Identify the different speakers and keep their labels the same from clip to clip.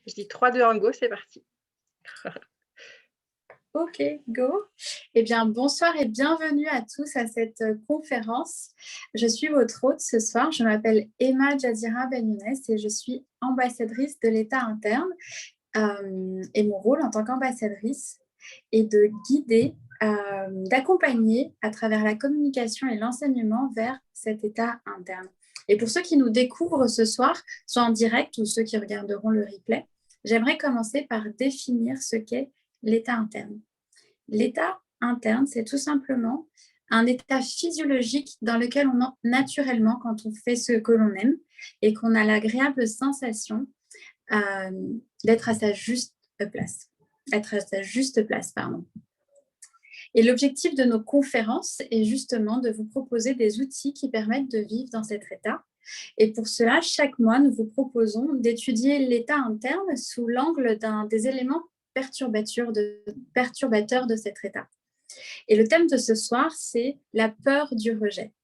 Speaker 1: Je dis 3, 2, 1, go, c'est parti.
Speaker 2: Ok, go. Eh bien, bonsoir et bienvenue à tous à cette conférence. Je suis votre hôte ce soir. Je m'appelle Emma Jazira Ben-Younes et je suis ambassadrice de l'État interne. Et mon rôle en tant qu'ambassadrice est de guider, d'accompagner à travers la communication et l'enseignement vers cet État interne. Et pour ceux qui nous découvrent ce soir, soit en direct ou ceux qui regarderont le replay, j'aimerais commencer par définir ce qu'est l'état interne. L'état interne, c'est tout simplement un état physiologique dans lequel on entre naturellement quand on fait ce que l'on aime et qu'on a l'agréable sensation d'être à sa juste place. Être à sa juste place, pardon. Et l'objectif de nos conférences est justement de vous proposer des outils qui permettent de vivre dans cet état. Et pour cela, chaque mois, nous vous proposons d'étudier l'état interne sous l'angle des éléments perturbateurs de cet état. Et le thème de ce soir, c'est la peur du rejet.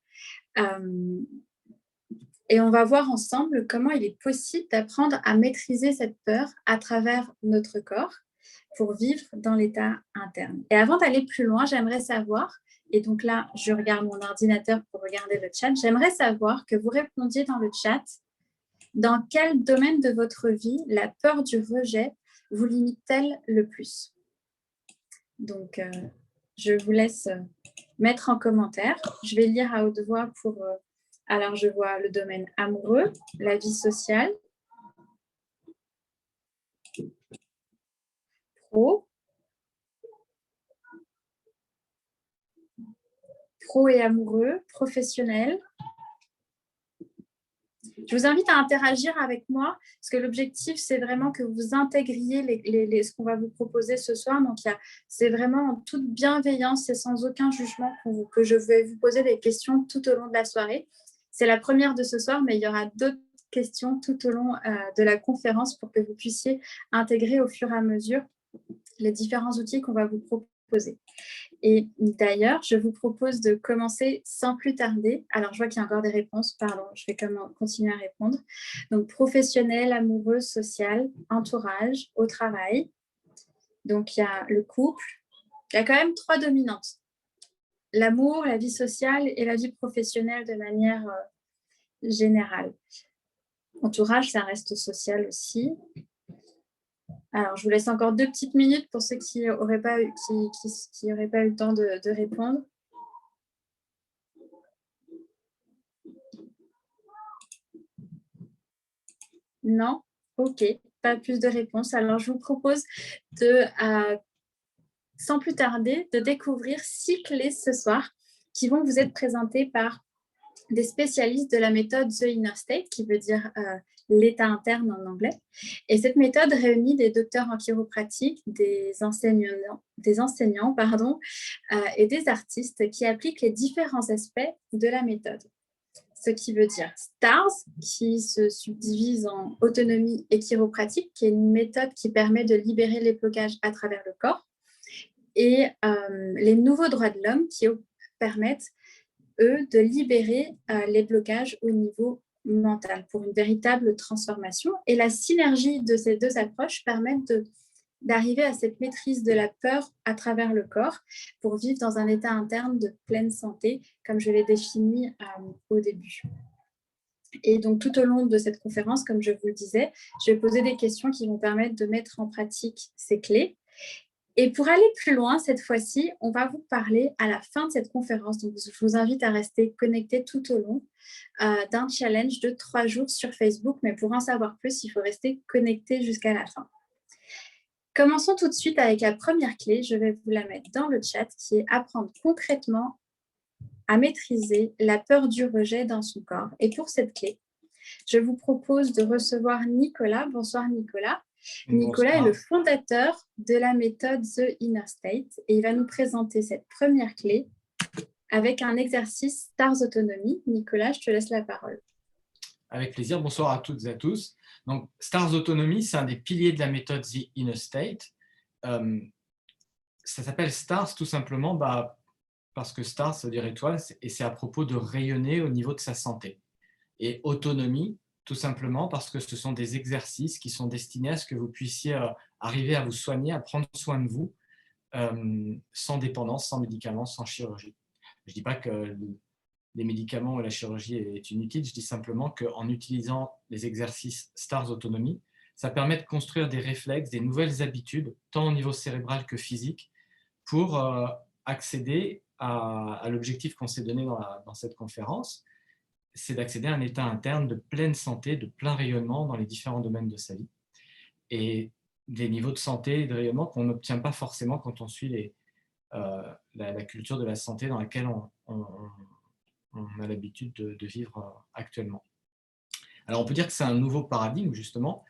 Speaker 2: Et on va voir ensemble comment il est possible d'apprendre à maîtriser cette peur à travers notre corps pour vivre dans l'état interne. Et avant d'aller plus loin, j'aimerais savoir, et donc là, je regarde mon ordinateur pour regarder le chat, j'aimerais savoir que vous répondiez dans le chat dans quel domaine de votre vie la peur du rejet vous limite-t-elle le plus? Donc, je vous laisse mettre en commentaire. Je vais lire à haute voix pour... alors, je vois le domaine amoureux, la vie sociale, pro et amoureux, professionnel. Je vous invite à interagir avec moi parce que l'objectif, c'est vraiment que vous intégriez ce qu'on va vous proposer ce soir. Donc, c'est vraiment en toute bienveillance et sans aucun jugement que je vais vous poser des questions tout au long de la soirée. C'est la première de ce soir, mais il y aura d'autres questions tout au long de la conférence pour que vous puissiez intégrer au fur et à mesure les différents outils qu'on va vous proposer. Et d'ailleurs, je vous propose de commencer sans plus tarder. Alors, je vois qu'il y a encore des réponses. Pardon, je vais continuer à répondre. Donc, professionnel, amoureux, social, entourage, au travail. Donc, il y a le couple. Il y a quand même 3 dominantes. L'amour, la vie sociale et la vie professionnelle de manière générale. Entourage, ça reste social aussi. Alors, je vous laisse encore 2 petites minutes pour ceux qui n'auraient pas, eu le temps de répondre. Non? Ok, pas plus de réponses. Alors, je vous propose sans plus tarder, de découvrir 6 clés ce soir qui vont vous être présentées par des spécialistes de la méthode The Inner State, qui veut dire l'état interne en anglais. Et cette méthode réunit des docteurs en chiropratique, des enseignants et des artistes qui appliquent les différents aspects de la méthode. Ce qui veut dire STARS, qui se subdivise en autonomie et chiropratique, qui est une méthode qui permet de libérer les blocages à travers le corps, et les nouveaux droits de l'homme qui permettent, eux, de libérer les blocages au niveau mental pour une véritable transformation. Et la synergie de ces 2 approches permet d'arriver à cette maîtrise de la peur à travers le corps pour vivre dans un état interne de pleine santé, comme je l'ai défini au début. Et donc, tout au long de cette conférence, comme je vous le disais, je vais poser des questions qui vont permettre de mettre en pratique ces clés. Et pour aller plus loin, cette fois-ci, on va vous parler à la fin de cette conférence. Donc, je vous invite à rester connectés tout au long d'un challenge de 3 jours sur Facebook. Mais pour en savoir plus, il faut rester connecté jusqu'à la fin. Commençons tout de suite avec la première clé. Je vais vous la mettre dans le chat, qui est apprendre concrètement à maîtriser la peur du rejet dans son corps. Et pour cette clé, je vous propose de recevoir Nicolas. Bonsoir Nicolas. Nicolas est le fondateur de la méthode The Inner State et il va nous présenter cette première clé avec un exercice Stars Autonomie. Nicolas, je te laisse la parole.
Speaker 3: Avec plaisir. Bonsoir à toutes et à tous. Donc, Stars Autonomie, c'est un des piliers de la méthode The Inner State. Ça s'appelle Stars tout simplement parce que Stars, ça veut dire étoile, et c'est à propos de rayonner au niveau de sa santé. Et autonomie, tout simplement parce que ce sont des exercices qui sont destinés à ce que vous puissiez arriver à vous soigner, à prendre soin de vous, sans dépendance, sans médicaments, sans chirurgie. Je ne dis pas que les médicaments ou la chirurgie est inutile, je dis simplement qu'en utilisant les exercices Stars Autonomie, ça permet de construire des réflexes, des nouvelles habitudes, tant au niveau cérébral que physique, pour accéder à l'objectif qu'on s'est donné dans cette conférence, c'est d'accéder à un état interne de pleine santé, de plein rayonnement dans les différents domaines de sa vie. Et des niveaux de santé et de rayonnement qu'on n'obtient pas forcément quand on suit la culture de la santé dans laquelle on a l'habitude de vivre actuellement. Alors on peut dire que c'est un nouveau paradigme justement,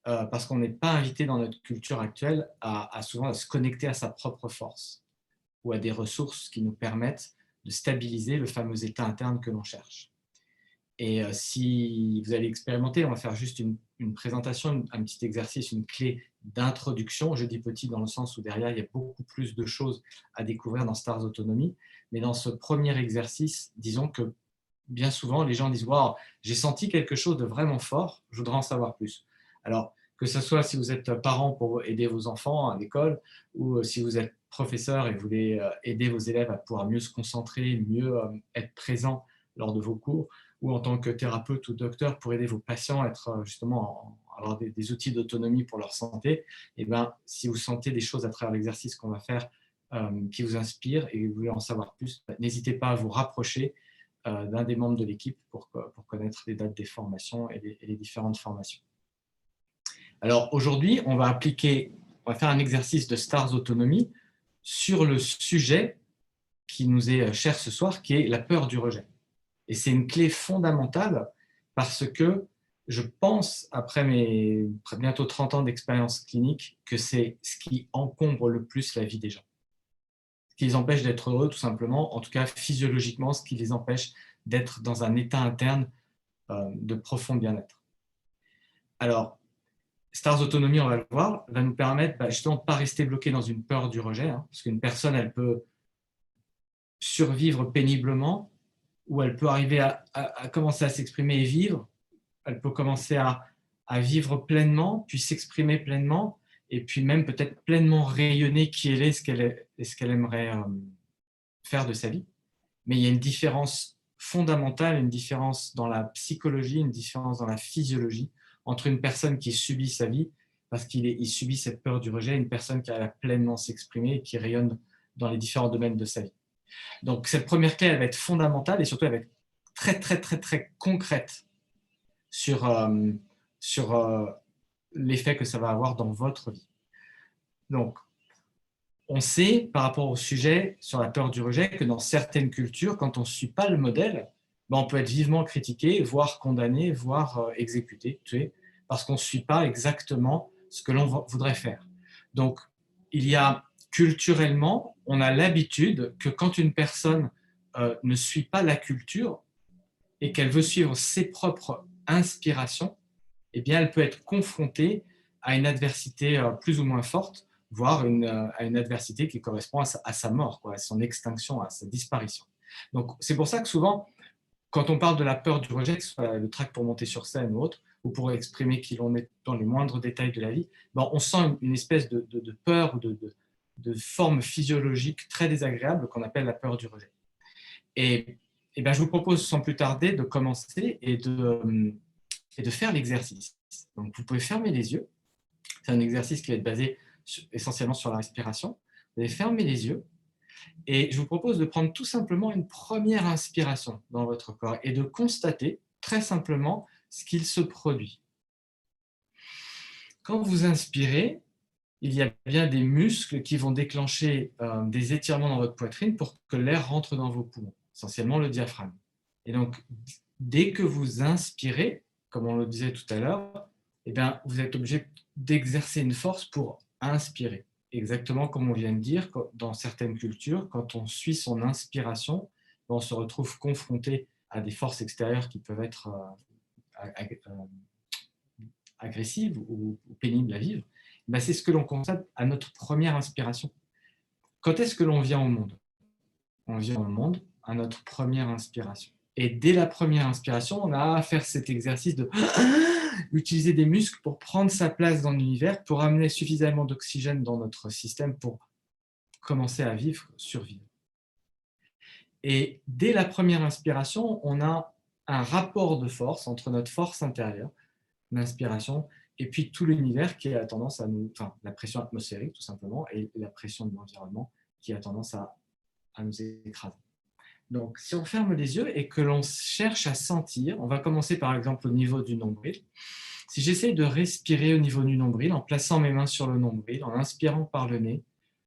Speaker 3: parce qu'on n'est pas invité dans notre culture actuelle souvent à se connecter à sa propre force ou à des ressources qui nous permettent de stabiliser le fameux état interne que l'on cherche. Et si vous allez expérimenter, on va faire juste une présentation, un petit exercice, une clé d'introduction. Je dis petit dans le sens où derrière, il y a beaucoup plus de choses à découvrir dans Stars Autonomie. Mais dans ce premier exercice, disons que bien souvent, les gens disent « Wow, j'ai senti quelque chose de vraiment fort, je voudrais en savoir plus ». Alors, que ce soit si vous êtes parent pour aider vos enfants à l'école, ou si vous êtes professeur et vous voulez aider vos élèves à pouvoir mieux se concentrer, mieux être présent lors de vos cours, ou en tant que thérapeute ou docteur pour aider vos patients à être avoir des outils d'autonomie pour leur santé, et bien, si vous sentez des choses à travers l'exercice qu'on va faire qui vous inspirent et que vous voulez en savoir plus, n'hésitez pas à vous rapprocher d'un des membres de l'équipe pour connaître les dates des formations et les différentes formations. Alors aujourd'hui, on va faire un exercice de Stars Autonomie sur le sujet qui nous est cher ce soir, qui est la peur du rejet. Et c'est une clé fondamentale parce que je pense, après mes bientôt 30 ans d'expérience clinique, que c'est ce qui encombre le plus la vie des gens. Ce qui les empêche d'être heureux, tout simplement, en tout cas physiologiquement, ce qui les empêche d'être dans un état interne de profond bien-être. Alors, Stars Autonomie, on va le voir, va nous permettre justement de ne pas rester bloqué dans une peur du rejet, parce qu'une personne, elle peut survivre péniblement, ou elle peut arriver à commencer à s'exprimer et vivre, elle peut commencer à vivre pleinement, puis s'exprimer pleinement, et puis même peut-être pleinement rayonner qui elle est et ce qu'elle aimerait faire de sa vie. Mais il y a une différence fondamentale, une différence dans la psychologie, une différence dans la physiologie entre une personne qui subit sa vie parce qu'il subit cette peur du rejet et une personne qui arrive à pleinement s'exprimer et qui rayonne dans les différents domaines de sa vie. Donc cette première clé, elle va être fondamentale et surtout elle va être très très très très concrète sur l'effet que ça va avoir dans votre vie. Donc on sait par rapport au sujet sur la peur du rejet que dans certaines cultures, quand on ne suit pas le modèle, on peut être vivement critiqué, voire condamné, voire exécuté, tué, parce qu'on ne suit pas exactement ce que l'on voudrait faire. Donc, il y a culturellement, on a l'habitude que quand une personne ne suit pas la culture et qu'elle veut suivre ses propres inspirations, eh bien, elle peut être confrontée à une adversité plus ou moins forte, voire à une adversité qui correspond à sa mort, à son extinction, à sa disparition. Donc, c'est pour ça que souvent, quand on parle de la peur du rejet, que ce soit le trac pour monter sur scène ou autre, ou pour exprimer qui l'on est dans les moindres détails de la vie, on sent une espèce de peur, de forme physiologique très désagréable qu'on appelle la peur du rejet. Et je vous propose sans plus tarder de commencer et de faire l'exercice. Donc, vous pouvez fermer les yeux. C'est un exercice qui va être basé essentiellement sur la respiration. Vous allez fermer les yeux et je vous propose de prendre tout simplement une première inspiration dans votre corps et de constater très simplement ce qu'il se produit. Quand vous inspirez, il y a bien des muscles qui vont déclencher des étirements dans votre poitrine pour que l'air rentre dans vos poumons, essentiellement le diaphragme. Et donc, dès que vous inspirez, comme on le disait tout à l'heure, vous êtes obligé d'exercer une force pour inspirer. Exactement comme on vient de dire, dans certaines cultures, quand on suit son inspiration, on se retrouve confronté à des forces extérieures qui peuvent être agressives ou pénibles à vivre. C'est ce que l'on constate à notre première inspiration. Quand est-ce que l'on vient au monde ? On vient au monde à notre première inspiration. Et dès la première inspiration, on a à faire cet exercice de utiliser des muscles pour prendre sa place dans l'univers, pour amener suffisamment d'oxygène dans notre système pour commencer à vivre, survivre. Et dès la première inspiration, on a un rapport de force entre notre force intérieure, l'inspiration, et puis tout l'univers qui a tendance à nous, enfin la pression atmosphérique tout simplement, et la pression de l'environnement qui a tendance à nous écraser. Donc, si on ferme les yeux et que l'on cherche à sentir, on va commencer par exemple au niveau du nombril. Si j'essaie de respirer au niveau du nombril, en plaçant mes mains sur le nombril, en inspirant par le nez,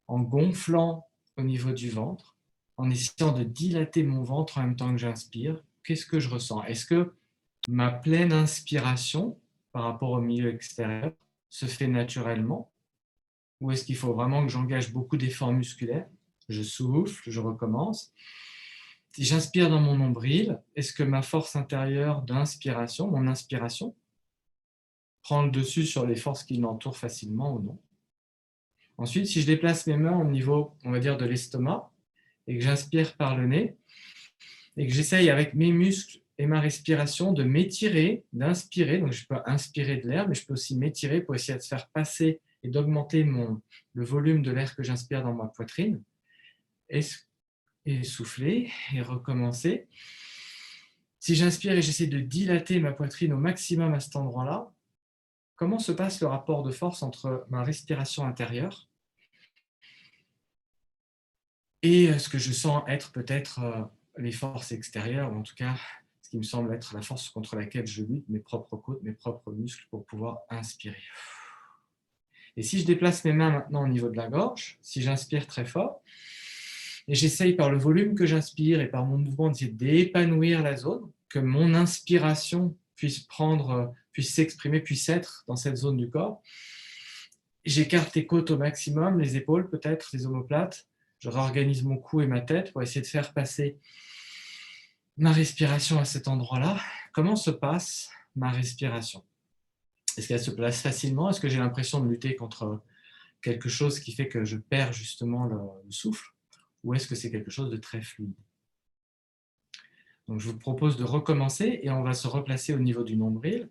Speaker 3: en gonflant au niveau du ventre, en essayant de dilater mon ventre en même temps que j'inspire, qu'est-ce que je ressens? Est-ce que ma pleine inspiration par rapport au milieu extérieur se fait naturellement? Ou est-ce qu'il faut vraiment que j'engage beaucoup d'efforts musculaires? Je souffle, je recommence. Si j'inspire dans mon nombril, est-ce que ma force intérieure d'inspiration, mon inspiration, prend le dessus sur les forces qui m'entourent facilement ou non? Ensuite, si je déplace mes mains au niveau, on va dire, de l'estomac, et que j'inspire par le nez, et que j'essaye avec mes muscles et ma respiration de m'étirer, d'inspirer, donc je peux inspirer de l'air, mais je peux aussi m'étirer pour essayer de faire passer et d'augmenter le volume de l'air que j'inspire dans ma poitrine, et souffler, et recommencer. Si j'inspire et j'essaie de dilater ma poitrine au maximum à cet endroit-là, comment se passe le rapport de force entre ma respiration intérieure et ce que je sens être peut-être les forces extérieures, ou en tout cas ce qui me semble être la force contre laquelle je lutte, mes propres côtes, mes propres muscles pour pouvoir inspirer. Et si je déplace mes mains maintenant au niveau de la gorge, si j'inspire très fort, et j'essaye par le volume que j'inspire et par mon mouvement d'essayer d'épanouir la zone, que mon inspiration puisse s'exprimer, puisse être dans cette zone du corps. J'écarte les côtes au maximum, les épaules peut-être, les omoplates. Je réorganise mon cou et ma tête pour essayer de faire passer ma respiration à cet endroit-là. Comment se passe ma respiration? Est-ce qu'elle se place facilement? Est-ce que j'ai l'impression de lutter contre quelque chose qui fait que je perds justement le souffle? Ou est-ce que c'est quelque chose de très fluide? Donc je vous propose de recommencer et on va se replacer au niveau du nombril.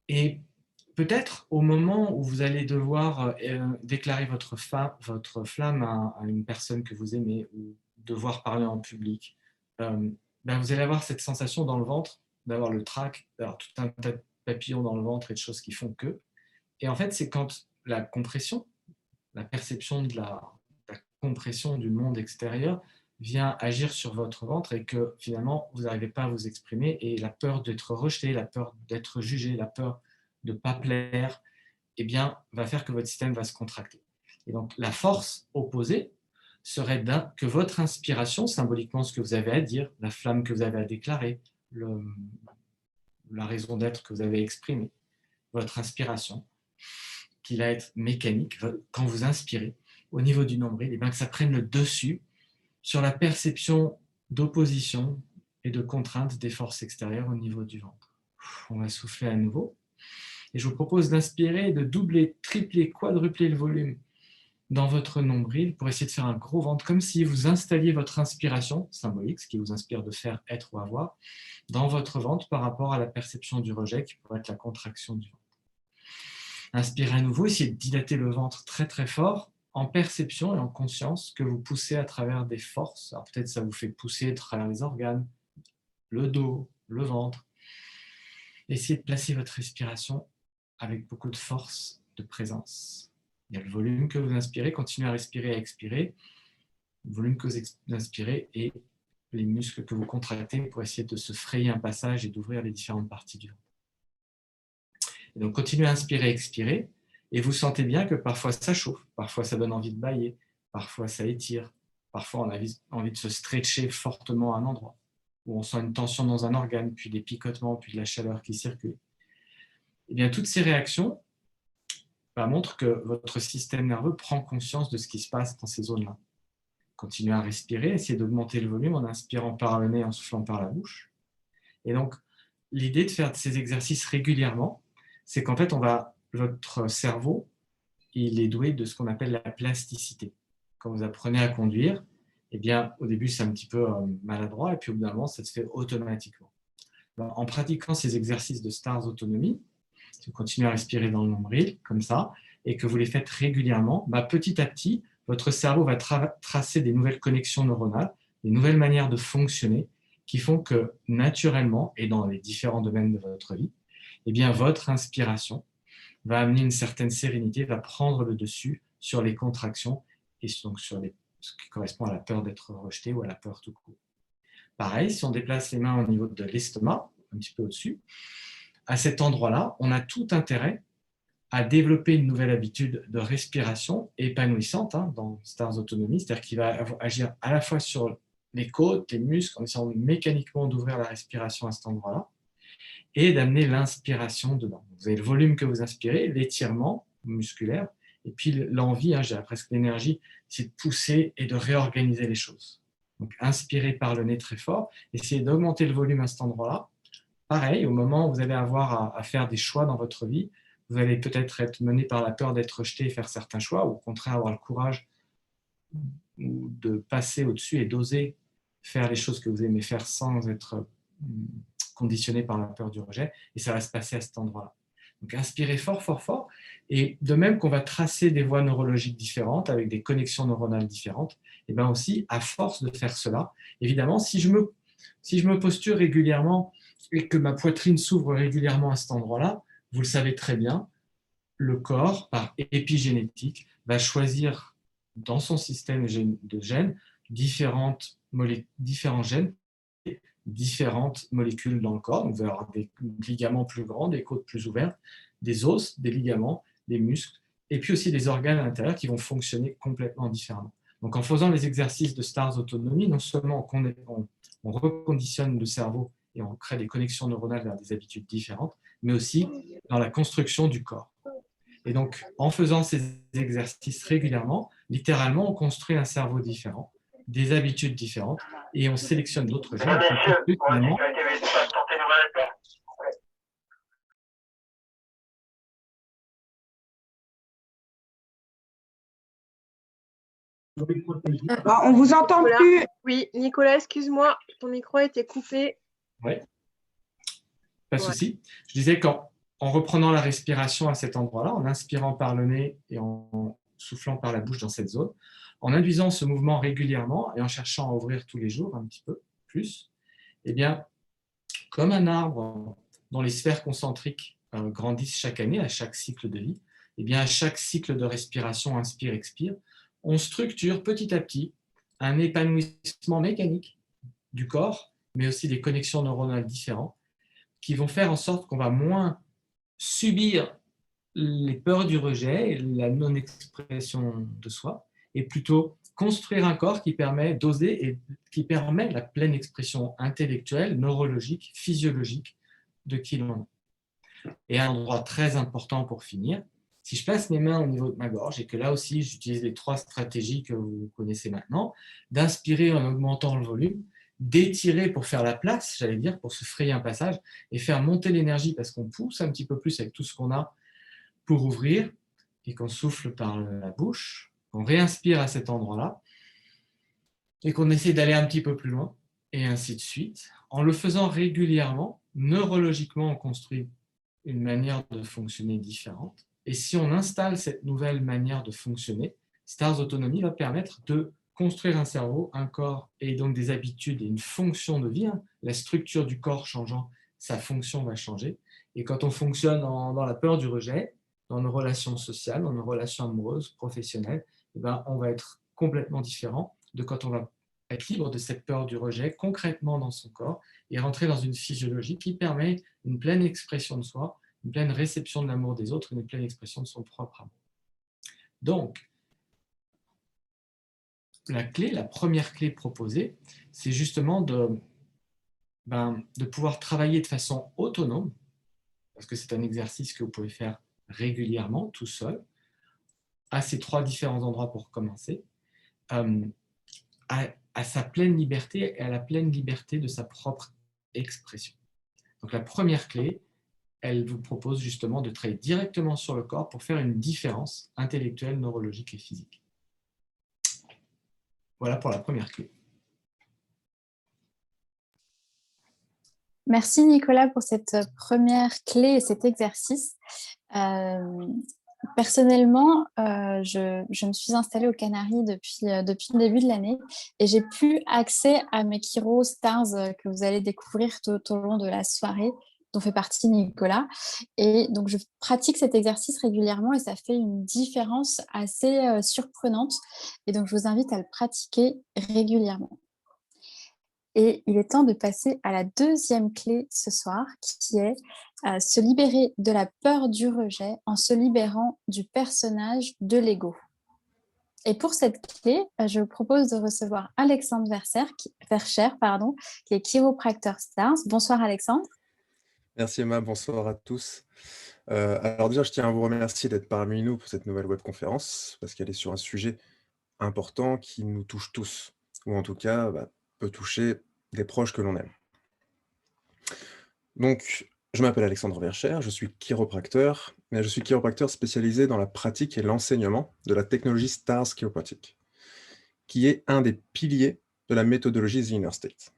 Speaker 3: Et peut-être au moment où vous allez devoir déclarer votre flamme à une personne que vous aimez ou devoir parler en public, vous allez avoir cette sensation dans le ventre, d'avoir le trac, d'avoir tout un tas de papillons dans le ventre et de choses qui font que. Et en fait, c'est quand la compression, la perception de la compression du monde extérieur vient agir sur votre ventre et que finalement, vous n'arrivez pas à vous exprimer et la peur d'être rejeté, la peur d'être jugé, la peur de ne pas plaire, eh bien, va faire que votre système va se contracter. Et donc, la force opposée serait que votre inspiration, symboliquement ce que vous avez à dire, la flamme que vous avez à déclarer, la raison d'être que vous avez exprimée, votre inspiration, qui va être mécanique, quand vous inspirez, au niveau du nombril, et bien que ça prenne le dessus sur la perception d'opposition et de contrainte des forces extérieures au niveau du ventre. On va souffler à nouveau. Et je vous propose d'inspirer et de doubler, tripler, quadrupler le volume dans votre nombril pour essayer de faire un gros ventre, comme si vous installiez votre inspiration, symbolique, ce qui vous inspire de faire, être ou avoir, dans votre ventre par rapport à la perception du rejet qui pourrait être la contraction du ventre. Inspirez à nouveau, essayez de dilater le ventre très très fort, en perception et en conscience que vous poussez à travers des forces. Alors peut-être ça vous fait pousser à travers les organes, le dos, le ventre. Essayez de placer votre respiration avec beaucoup de force, de présence. Il y a le volume que vous inspirez, continuez à respirer et à expirer. Le volume que vous inspirez et les muscles que vous contractez pour essayer de se frayer un passage et d'ouvrir les différentes parties du ventre. Et donc continuez à inspirer et expirer. Et vous sentez bien que parfois ça chauffe, parfois ça donne envie de bâiller, parfois ça étire, parfois on a envie de se stretcher fortement à un endroit, où on sent une tension dans un organe, puis des picotements, puis de la chaleur qui circule. Et bien toutes ces réactions montrent que votre système nerveux prend conscience de ce qui se passe dans ces zones-là. Continuez à respirer, essayez d'augmenter le volume en inspirant par le nez, en soufflant par la bouche. Et donc, l'idée de faire ces exercices régulièrement, c'est qu'en fait, votre cerveau, il est doué de ce qu'on appelle la plasticité. Quand vous apprenez à conduire, eh bien, au début, c'est un petit peu maladroit, et puis au bout d'un moment, ça se fait automatiquement. Alors, en pratiquant ces exercices de Stars Autonomie, si vous continuez à respirer dans le nombril, comme ça, et que vous les faites régulièrement, petit à petit, votre cerveau va tracer des nouvelles connexions neuronales, des nouvelles manières de fonctionner, qui font que, naturellement, et dans les différents domaines de votre vie, eh bien, votre inspiration va amener une certaine sérénité, va prendre le dessus sur les contractions et donc sur ce qui correspond à la peur d'être rejeté ou à la peur tout court. Pareil, si on déplace les mains au niveau de l'estomac, un petit peu au-dessus, à cet endroit-là, on a tout intérêt à développer une nouvelle habitude de respiration épanouissante dans Stars Autonomie, c'est-à-dire qu'il va agir à la fois sur les côtes, les muscles, en essayant mécaniquement d'ouvrir la respiration à cet endroit-là, et d'amener l'inspiration dedans. Vous avez le volume que vous inspirez, l'étirement musculaire, et puis l'envie, j'ai presque l'énergie, c'est de pousser et de réorganiser les choses. Donc, inspirez par le nez très fort, essayez d'augmenter le volume à cet endroit-là. Pareil, au moment où vous allez avoir à faire des choix dans votre vie, vous allez peut-être être mené par la peur d'être rejeté et faire certains choix, ou au contraire avoir le courage de passer au-dessus et d'oser faire les choses que vous aimez faire sans être conditionné par la peur du rejet, et ça va se passer à cet endroit-là. Donc inspirez fort, fort, fort, et de même qu'on va tracer des voies neurologiques différentes, avec des connexions neuronales différentes, et bien aussi, à force de faire cela, évidemment, si je me posture régulièrement et que ma poitrine s'ouvre régulièrement à cet endroit-là, vous le savez très bien, le corps, par épigénétique, va choisir dans son système de gènes différents gènes, différentes molécules dans le corps. Donc, vous allez avoir des ligaments plus grands, des côtes plus ouvertes, des os, des ligaments, des muscles, et puis aussi des organes à l'intérieur qui vont fonctionner complètement différemment. Donc, en faisant les exercices de Stars Autonomie, non seulement on reconditionne le cerveau et on crée des connexions neuronales vers des habitudes différentes, mais aussi dans la construction du corps. Et donc, en faisant ces exercices régulièrement, littéralement, on construit un cerveau différent, des habitudes différentes, et on sélectionne d'autres gènes.
Speaker 4: On vous entend
Speaker 1: Nicolas.
Speaker 4: plus.
Speaker 1: Oui, Nicolas, excuse-moi, ton micro a été coupé.
Speaker 3: Oui, pas de souci. Je disais qu'en reprenant la respiration à cet endroit-là, en inspirant par le nez et en soufflant par la bouche dans cette zone, en induisant ce mouvement régulièrement et en cherchant à ouvrir tous les jours un petit peu plus, eh bien, comme un arbre dont les sphères concentriques grandissent chaque année, à chaque cycle de vie, eh bien, à chaque cycle de respiration, inspire, expire, on structure petit à petit un épanouissement mécanique du corps, mais aussi des connexions neuronales différentes, qui vont faire en sorte qu'on va moins subir les peurs du rejet et la non-expression de soi, et plutôt construire un corps qui permet d'oser et qui permet la pleine expression intellectuelle, neurologique, physiologique de qui l'on est. Et un endroit très important pour finir, si je place mes mains au niveau de ma gorge, et que là aussi j'utilise les 3 stratégies que vous connaissez maintenant, d'inspirer en augmentant le volume, d'étirer pour faire la place, j'allais dire, pour se frayer un passage, et faire monter l'énergie parce qu'on pousse un petit peu plus avec tout ce qu'on a pour ouvrir, et qu'on souffle par la bouche, qu'on réinspire à cet endroit-là, et qu'on essaie d'aller un petit peu plus loin, et ainsi de suite. En le faisant régulièrement, neurologiquement, on construit une manière de fonctionner différente. Et si on installe cette nouvelle manière de fonctionner, Stars Autonomie va permettre de construire un cerveau, un corps, et donc des habitudes et une fonction de vie. La structure du corps changeant, sa fonction va changer. Et quand on fonctionne dans la peur du rejet, dans nos relations sociales, dans nos relations amoureuses, professionnelles, eh ben, on va être complètement différent de quand on va être libre de cette peur du rejet concrètement dans son corps et rentrer dans une physiologie qui permet une pleine expression de soi, une pleine réception de l'amour des autres, une pleine expression de son propre amour. Donc, la première clé proposée, c'est justement de pouvoir travailler de façon autonome, parce que c'est un exercice que vous pouvez faire régulièrement, tout seul, à ces 3 différents endroits pour commencer, à sa pleine liberté et à la pleine liberté de sa propre expression. Donc la première clé, elle vous propose justement de travailler directement sur le corps pour faire une différence intellectuelle, neurologique et physique. Voilà pour la première clé.
Speaker 2: Merci Nicolas pour cette première clé et cet exercice. Personnellement, je me suis installée aux Canaries depuis le début de l'année et j'ai pu accès à mes Kiro Stars que vous allez découvrir tout au long de la soirée, dont fait partie Nicolas. Et donc, je pratique cet exercice régulièrement et ça fait une différence assez surprenante. Et donc, je vous invite à le pratiquer régulièrement. Et il est temps de passer à la deuxième clé ce soir, qui est se libérer de la peur du rejet en se libérant du personnage de l'ego. Et pour cette clé, je vous propose de recevoir Alexandre Verscher, qui est chiropracteur Stars. Bonsoir Alexandre.
Speaker 5: Merci Emma, bonsoir à tous. Alors déjà, je tiens à vous remercier d'être parmi nous pour cette nouvelle webconférence, parce qu'elle est sur un sujet important qui nous touche tous, ou en tout cas peut toucher des proches que l'on aime. Donc, je m'appelle Alexandre Verscher, je suis chiropracteur, mais je suis chiropracteur spécialisé dans la pratique et l'enseignement de la technologie Stars Chiropractic, qui est un des piliers de la méthodologie The Inner State.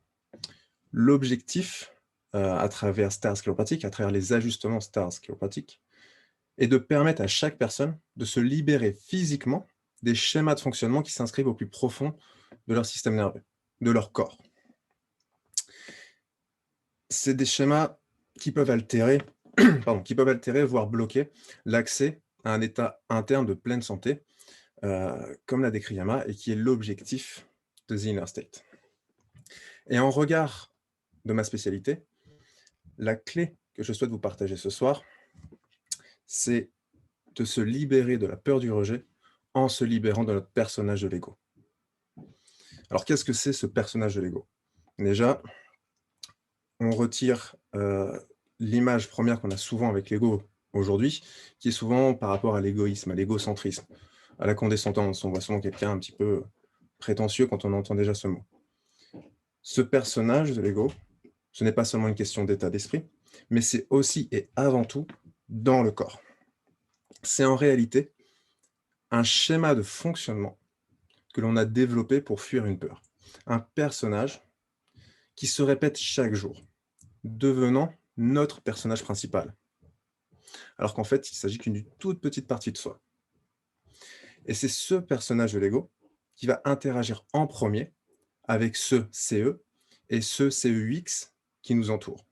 Speaker 5: L'objectif, à travers Stars Chiropractic, à travers les ajustements Stars Chiropractic, est de permettre à chaque personne de se libérer physiquement des schémas de fonctionnement qui s'inscrivent au plus profond de leur système nerveux, de leur corps. C'est des schémas qui peuvent altérer, voire bloquer l'accès à un état interne de pleine santé, comme l'a décrit Yama, et qui est l'objectif de The Inner State. Et en regard de ma spécialité, la clé que je souhaite vous partager ce soir, c'est de se libérer de la peur du rejet en se libérant de notre personnage de l'ego. Alors, qu'est-ce que c'est ce personnage de l'ego? Déjà, on retire l'image première qu'on a souvent avec l'ego aujourd'hui, qui est souvent par rapport à l'égoïsme, à l'égocentrisme, à la condescendance. On voit souvent quelqu'un un petit peu prétentieux quand on entend déjà ce mot. Ce personnage de l'ego, ce n'est pas seulement une question d'état d'esprit, mais c'est aussi et avant tout dans le corps. C'est en réalité un schéma de fonctionnement que l'on a développé pour fuir une peur. Un personnage qui se répète chaque jour, devenant notre personnage principal. Alors qu'en fait, il ne s'agit qu'une toute petite partie de soi. Et c'est ce personnage de l'ego qui va interagir en premier avec ce CE et ce CEX qui nous entoure.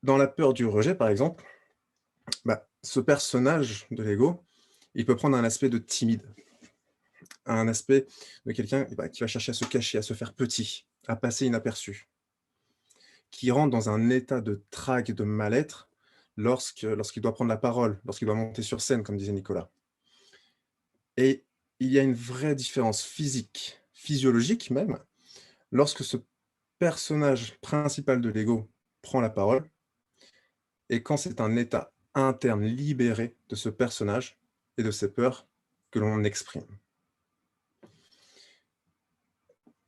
Speaker 5: Dans la peur du rejet, par exemple, ce personnage de l'ego, il peut prendre un aspect de timide, un aspect de quelqu'un qui va chercher à se cacher, à se faire petit, à passer inaperçu, qui rentre dans un état de trac, de mal-être lorsqu'il doit prendre la parole, lorsqu'il doit monter sur scène, comme disait Nicolas. Et il y a une vraie différence physique, physiologique même, lorsque ce personnage principal de l'ego prend la parole, et quand c'est un état interne libéré de ce personnage et de ses peurs que l'on exprime.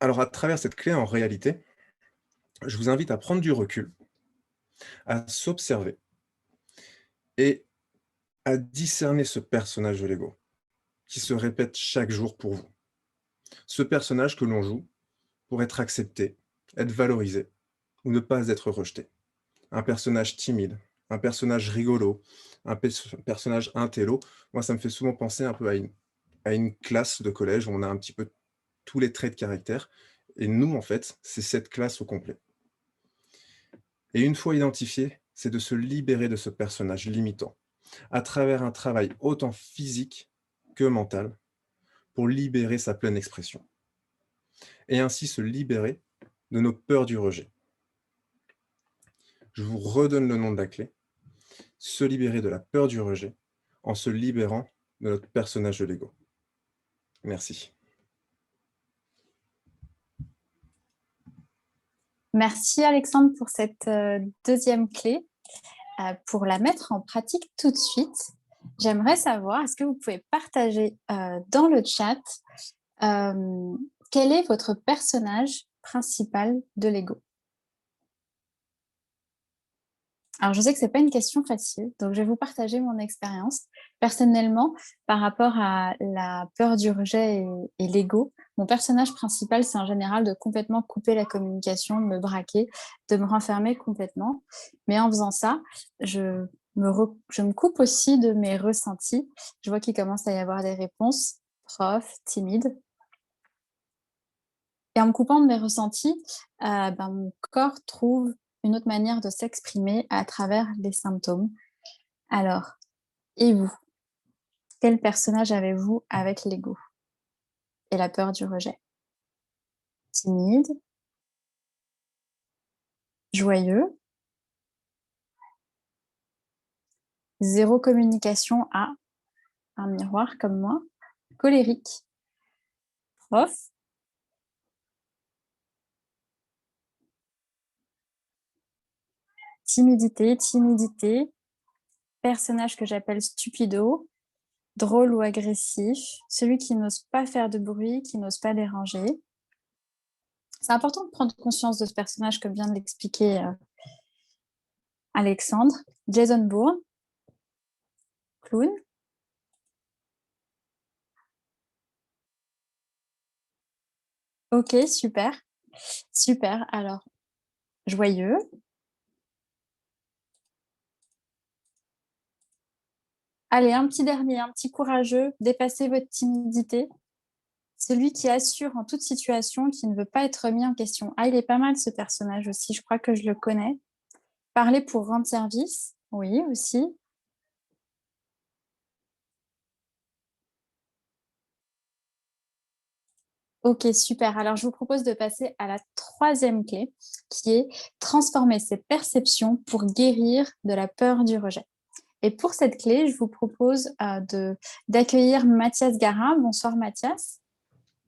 Speaker 5: Alors, à travers cette clé, en réalité, je vous invite à prendre du recul, à s'observer et à discerner ce personnage de l'ego qui se répète chaque jour pour vous. Ce personnage que l'on joue pour être accepté, être valorisé ou ne pas être rejeté. Un personnage timide, un personnage rigolo, un personnage intello. Moi, ça me fait souvent penser un peu à une classe de collège où on a un petit peu tous les traits de caractère. Et nous, en fait, c'est cette classe au complet. Et une fois identifié, c'est de se libérer de ce personnage limitant à travers un travail autant physique que mental pour libérer sa pleine expression. Et ainsi se libérer de nos peurs du rejet. Je vous redonne le nom de la clé. Se libérer de la peur du rejet en se libérant de notre personnage de l'ego. Merci.
Speaker 2: Merci Alexandre pour cette deuxième clé. Pour la mettre en pratique tout de suite, j'aimerais savoir, est-ce que vous pouvez partager dans le chat quel est votre personnage principal de l'ego? Alors, je sais que ce n'est pas une question facile, donc je vais vous partager mon expérience. Personnellement, par rapport à la peur du rejet et l'ego, mon personnage principal, c'est en général de complètement couper la communication, de me braquer, de me renfermer complètement. Mais en faisant ça, je me coupe aussi de mes ressentis. Je vois qu'il commence à y avoir des réponses, prof, timide. Et en me coupant de mes ressentis, mon corps trouve une autre manière de s'exprimer à travers les symptômes. Alors, et vous? Quel personnage avez-vous avec l'ego et la peur du rejet? Timide? Joyeux? Zéro communication à un miroir comme moi? Colérique? Prof? Timidité, personnage que j'appelle stupido, drôle ou agressif, celui qui n'ose pas faire de bruit, qui n'ose pas déranger. C'est important de prendre conscience de ce personnage, comme vient de l'expliquer Alexandre. Jason Bourne, clown. Ok, super. Super. Alors, joyeux. Allez, un petit dernier, un petit courageux, dépassez votre timidité. Celui qui assure en toute situation, qui ne veut pas être mis en question. Ah, il est pas mal ce personnage aussi, je crois que je le connais. Parler pour rendre service, oui, aussi. Ok, super. Alors, je vous propose de passer à la troisième clé, qui est transformer ses perceptions pour guérir de la peur du rejet. Et pour cette clé, je vous propose d'accueillir Mathias Gara. Bonsoir Mathias.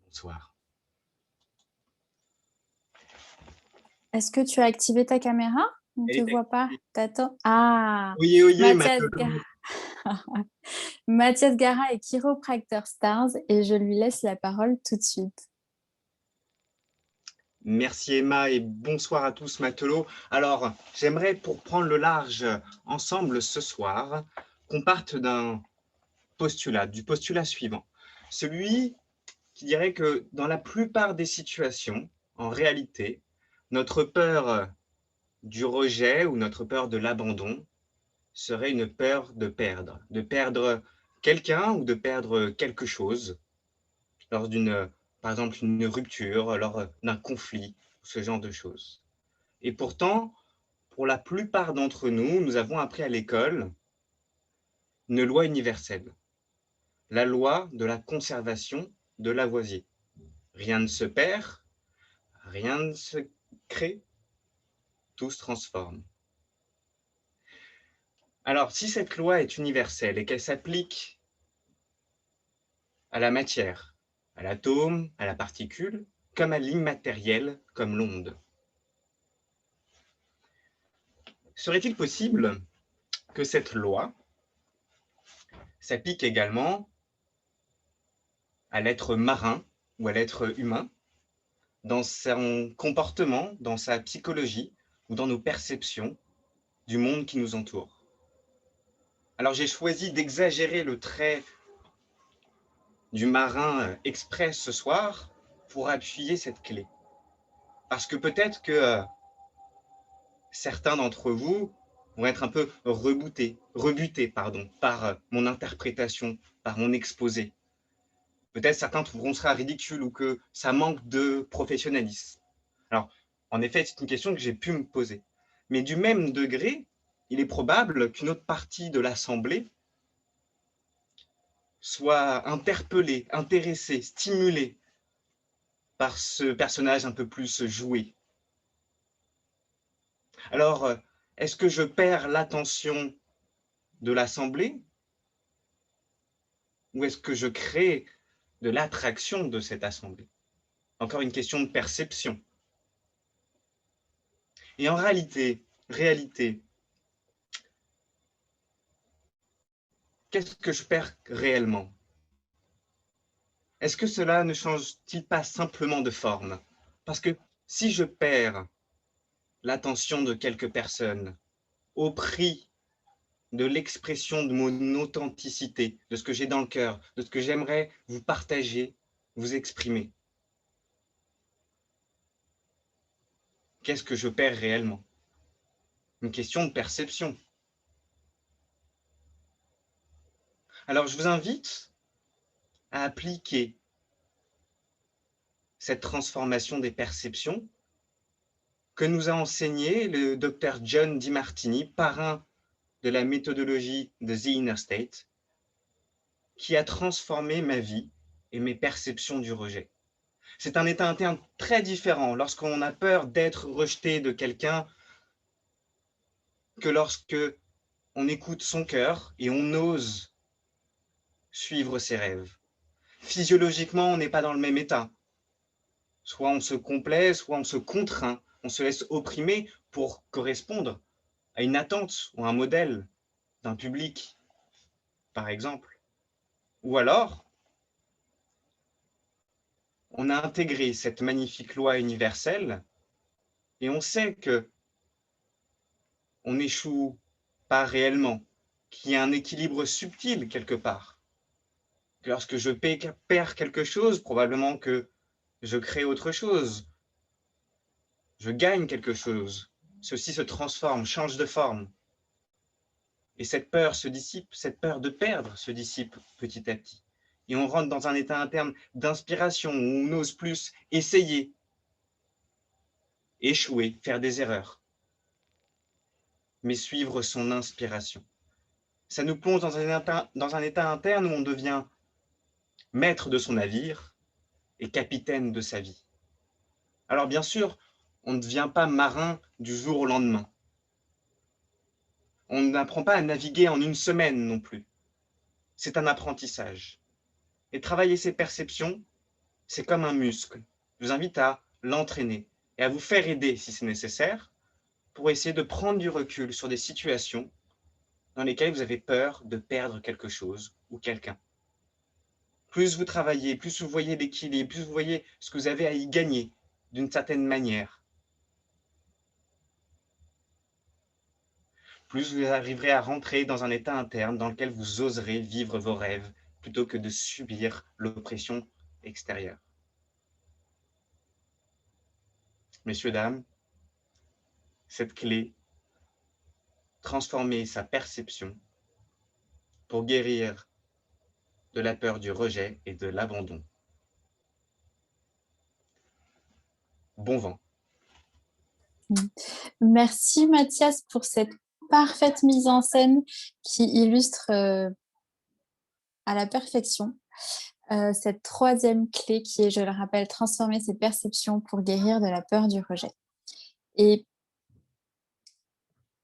Speaker 6: Bonsoir.
Speaker 2: Est-ce que tu as activé ta caméra? On ne te voit pas. T'attends. Ah,
Speaker 6: Oyez, oyez,
Speaker 2: Mathias Gara. Mathias Gara est chiropracteur Stars et je lui laisse la parole tout de suite.
Speaker 6: Merci Emma et bonsoir à tous matelots. Alors, j'aimerais pour prendre le large ensemble ce soir, qu'on parte du postulat suivant. Celui qui dirait que dans la plupart des situations, en réalité, notre peur du rejet ou notre peur de l'abandon serait une peur de perdre quelqu'un ou de perdre quelque chose lors par exemple, une rupture, lors d'un conflit, ce genre de choses. Et pourtant, pour la plupart d'entre nous, nous avons appris à l'école une loi universelle, la loi de la conservation de Lavoisier. Rien ne se perd, rien ne se crée, tout se transforme. Alors, si cette loi est universelle et qu'elle s'applique à la matière, à l'atome, à la particule, comme à l'immatériel, comme l'onde, serait-il possible que cette loi s'applique également à l'être marin ou à l'être humain, dans son comportement, dans sa psychologie ou dans nos perceptions du monde qui nous entoure? Alors j'ai choisi d'exagérer le trait du marin exprès ce soir pour appuyer cette clé. Parce que peut-être que certains d'entre vous vont être un peu rebutés par mon interprétation, par mon exposé. Peut-être certains trouveront cela ridicule ou que ça manque de professionnalisme. Alors, en effet, c'est une question que j'ai pu me poser. Mais du même degré, il est probable qu'une autre partie de l'Assemblée soit interpellée, intéressée, stimulée par ce personnage un peu plus joué. Alors, est-ce que je perds l'attention de l'Assemblée ou est-ce que je crée de l'attraction de cette Assemblée? Encore une question de perception. Et en réalité, qu'est-ce que je perds réellement? Est-ce que cela ne change-t-il pas simplement de forme? Parce que si je perds l'attention de quelques personnes, au prix de l'expression de mon authenticité, de ce que j'ai dans le cœur, de ce que j'aimerais vous partager, vous exprimer. Qu'est-ce que je perds réellement? Une question de perception. Alors, je vous invite à appliquer cette transformation des perceptions que nous a enseigné le docteur John DiMartini, parrain de la méthodologie de The Inner State, qui a transformé ma vie et mes perceptions du rejet. C'est un état interne très différent lorsqu'on a peur d'être rejeté de quelqu'un que lorsque on écoute son cœur et on ose suivre ses rêves. Physiologiquement, on n'est pas dans le même état. Soit on se complaît, soit on se contraint, on se laisse opprimer pour correspondre à une attente ou un modèle d'un public, par exemple. Ou alors, on a intégré cette magnifique loi universelle et on sait que on n'échoue pas réellement, qu'il y a un équilibre subtil quelque part. Que lorsque je perds quelque chose, probablement que je crée autre chose. Je gagne quelque chose. Ceci se transforme, change de forme. Et cette peur se dissipe, cette peur de perdre se dissipe petit à petit. Et on rentre dans un état interne d'inspiration où on n'ose plus essayer, échouer, faire des erreurs, mais suivre son inspiration. Ça nous plonge dans un état interne où on devient maître de son navire et capitaine de sa vie. Alors bien sûr, on ne devient pas marin du jour au lendemain. On n'apprend pas à naviguer en une semaine non plus. C'est un apprentissage. Et travailler ses perceptions, c'est comme un muscle. Je vous invite à l'entraîner et à vous faire aider si c'est nécessaire pour essayer de prendre du recul sur des situations dans lesquelles vous avez peur de perdre quelque chose ou quelqu'un. Plus vous travaillez, plus vous voyez l'équilibre, plus vous voyez ce que vous avez à y gagner d'une certaine manière, plus vous arriverez à rentrer dans un état interne dans lequel vous oserez vivre vos rêves plutôt que de subir l'oppression extérieure. Messieurs, dames, cette clé, transformer sa perception pour guérir de la peur du rejet et de l'abandon. Bon vent.
Speaker 2: Merci Mathias pour cette parfaite mise en scène qui illustre à la perfection cette troisième clé qui est, je le rappelle, transformer ses perceptions pour guérir de la peur du rejet. Et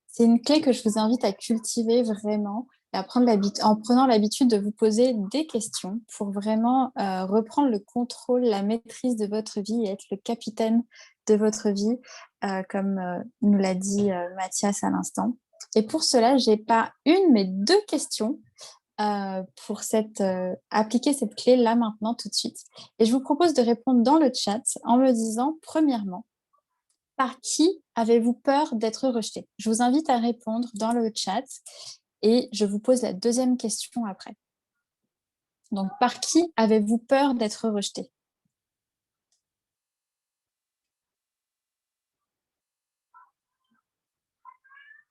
Speaker 2: c'est une clé que je vous invite à cultiver vraiment et à prendre en prenant l'habitude de vous poser des questions pour vraiment reprendre le contrôle, la maîtrise de votre vie et être le capitaine de votre vie, comme nous l'a dit Mathias à l'instant. Et pour cela, je n'ai pas une, mais deux questions pour appliquer cette clé là maintenant tout de suite. Et je vous propose de répondre dans le chat en me disant, premièrement, par qui avez-vous peur d'être rejeté? Je vous invite à répondre dans le chat et je vous pose la deuxième question après. Donc, par qui avez-vous peur d'être rejeté?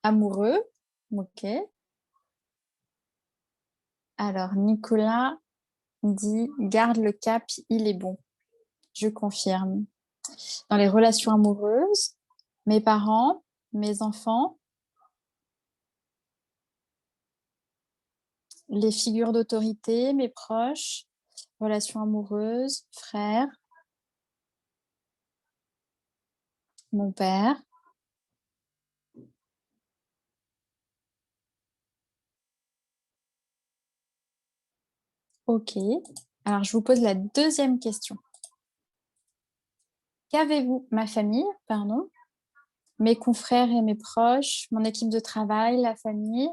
Speaker 2: Amoureux, ok. Alors, Nicolas dit « Garde le cap, il est bon ». Je confirme. Dans les relations amoureuses, mes parents, mes enfants, les figures d'autorité, mes proches, relations amoureuses, frères, mon père. Ok. Alors, je vous pose la deuxième question. Qu'avez-vous, ma famille, pardon, mes confrères et mes proches, mon équipe de travail, la famille?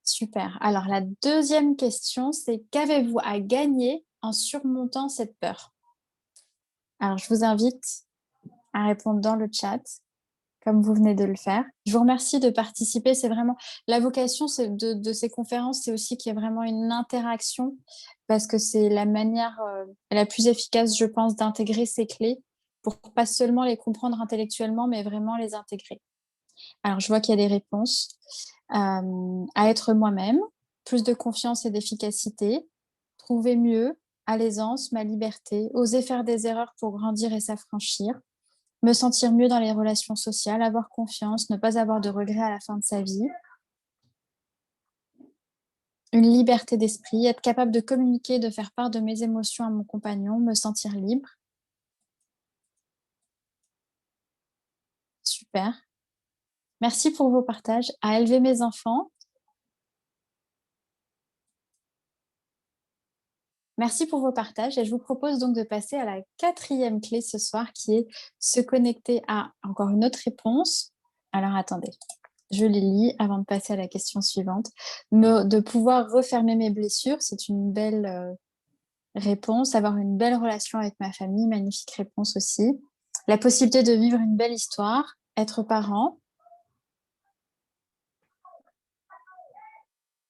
Speaker 2: Super. Alors, la deuxième question, c'est qu'avez-vous à gagner en surmontant cette peur? Alors, je vous invite à répondre dans le chat, comme vous venez de le faire. Je vous remercie de participer. C'est vraiment la vocation de ces conférences, c'est aussi qu'il y ait vraiment une interaction, parce que c'est la manière la plus efficace, je pense, d'intégrer ces clés pour pas seulement les comprendre intellectuellement, mais vraiment les intégrer. Alors, je vois qu'il y a des réponses. À être moi-même, plus de confiance et d'efficacité, trouver mieux, à l'aisance, ma liberté, oser faire des erreurs pour grandir et s'affranchir, me sentir mieux dans les relations sociales, avoir confiance, ne pas avoir de regrets à la fin de sa vie, une liberté d'esprit, être capable de communiquer, de faire part de mes émotions à mon compagnon, me sentir libre. Super. Merci pour vos partages. À élever mes enfants. Merci pour vos partages et je vous propose donc de passer à la 4e clé ce soir qui est se connecter à encore une autre réponse. Alors attendez, je les lis avant de passer à la question suivante. De pouvoir refermer mes blessures, c'est une belle réponse. Avoir une belle relation avec ma famille, magnifique réponse aussi. La possibilité de vivre une belle histoire, être parent.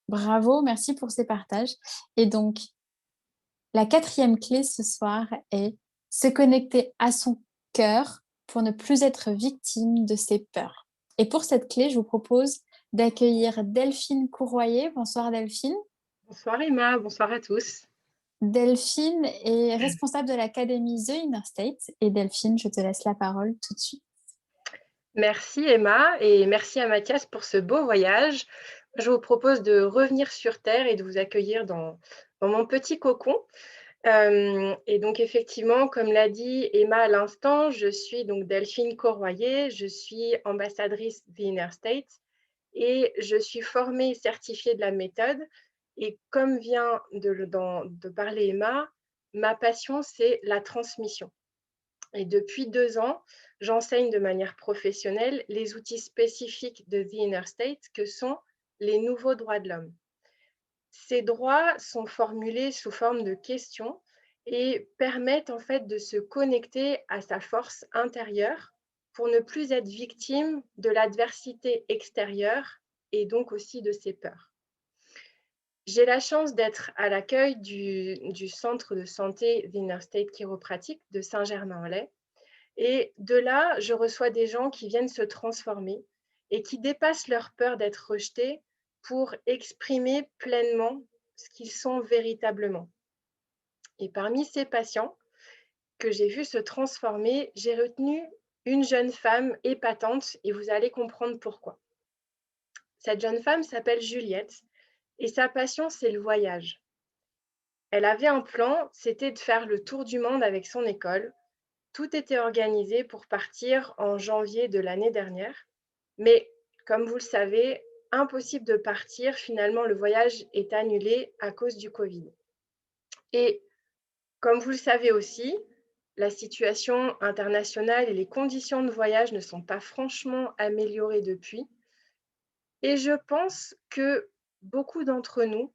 Speaker 2: Bravo, merci pour ces partages. Et donc, la 4e clé ce soir est se connecter à son cœur pour ne plus être victime de ses peurs. Et pour cette clé, je vous propose d'accueillir Delphine Courroyer. Bonsoir Delphine.
Speaker 1: Bonsoir Emma, bonsoir à tous.
Speaker 2: Delphine est responsable de l'académie The Inner State. Et Delphine, je te laisse la parole tout de suite.
Speaker 1: Merci Emma et merci à Mathias pour ce beau voyage. Je vous propose de revenir sur Terre et de vous accueillir dans mon petit cocon. Et donc effectivement, comme l'a dit Emma à l'instant, je suis donc Delphine Courroyer, je suis ambassadrice The Inner State et je suis formée et certifiée de la méthode. Et comme vient de parler Emma, ma passion, c'est la transmission. Et depuis 2 ans, j'enseigne de manière professionnelle les outils spécifiques de The Inner State que sont les nouveaux droits de l'homme. Ces droits sont formulés sous forme de questions et permettent en fait de se connecter à sa force intérieure pour ne plus être victime de l'adversité extérieure et donc aussi de ses peurs. J'ai la chance d'être à l'accueil du centre de santé The Inner State chiropratique de Saint-Germain-en-Laye. Et de là, je reçois des gens qui viennent se transformer et qui dépassent leur peur d'être rejetés pour exprimer pleinement ce qu'ils sont véritablement. Et parmi ces patients que j'ai vus se transformer, j'ai retenu une jeune femme épatante et vous allez comprendre pourquoi. Cette jeune femme s'appelle Juliette et sa passion, c'est le voyage. Elle avait un plan, c'était de faire le tour du monde avec son école. Tout était organisé pour partir en janvier de l'année dernière. Mais comme vous le savez, impossible de partir. Finalement, le voyage est annulé à cause du Covid. Et comme vous le savez aussi, la situation internationale et les conditions de voyage ne sont pas franchement améliorées depuis. Et je pense que beaucoup d'entre nous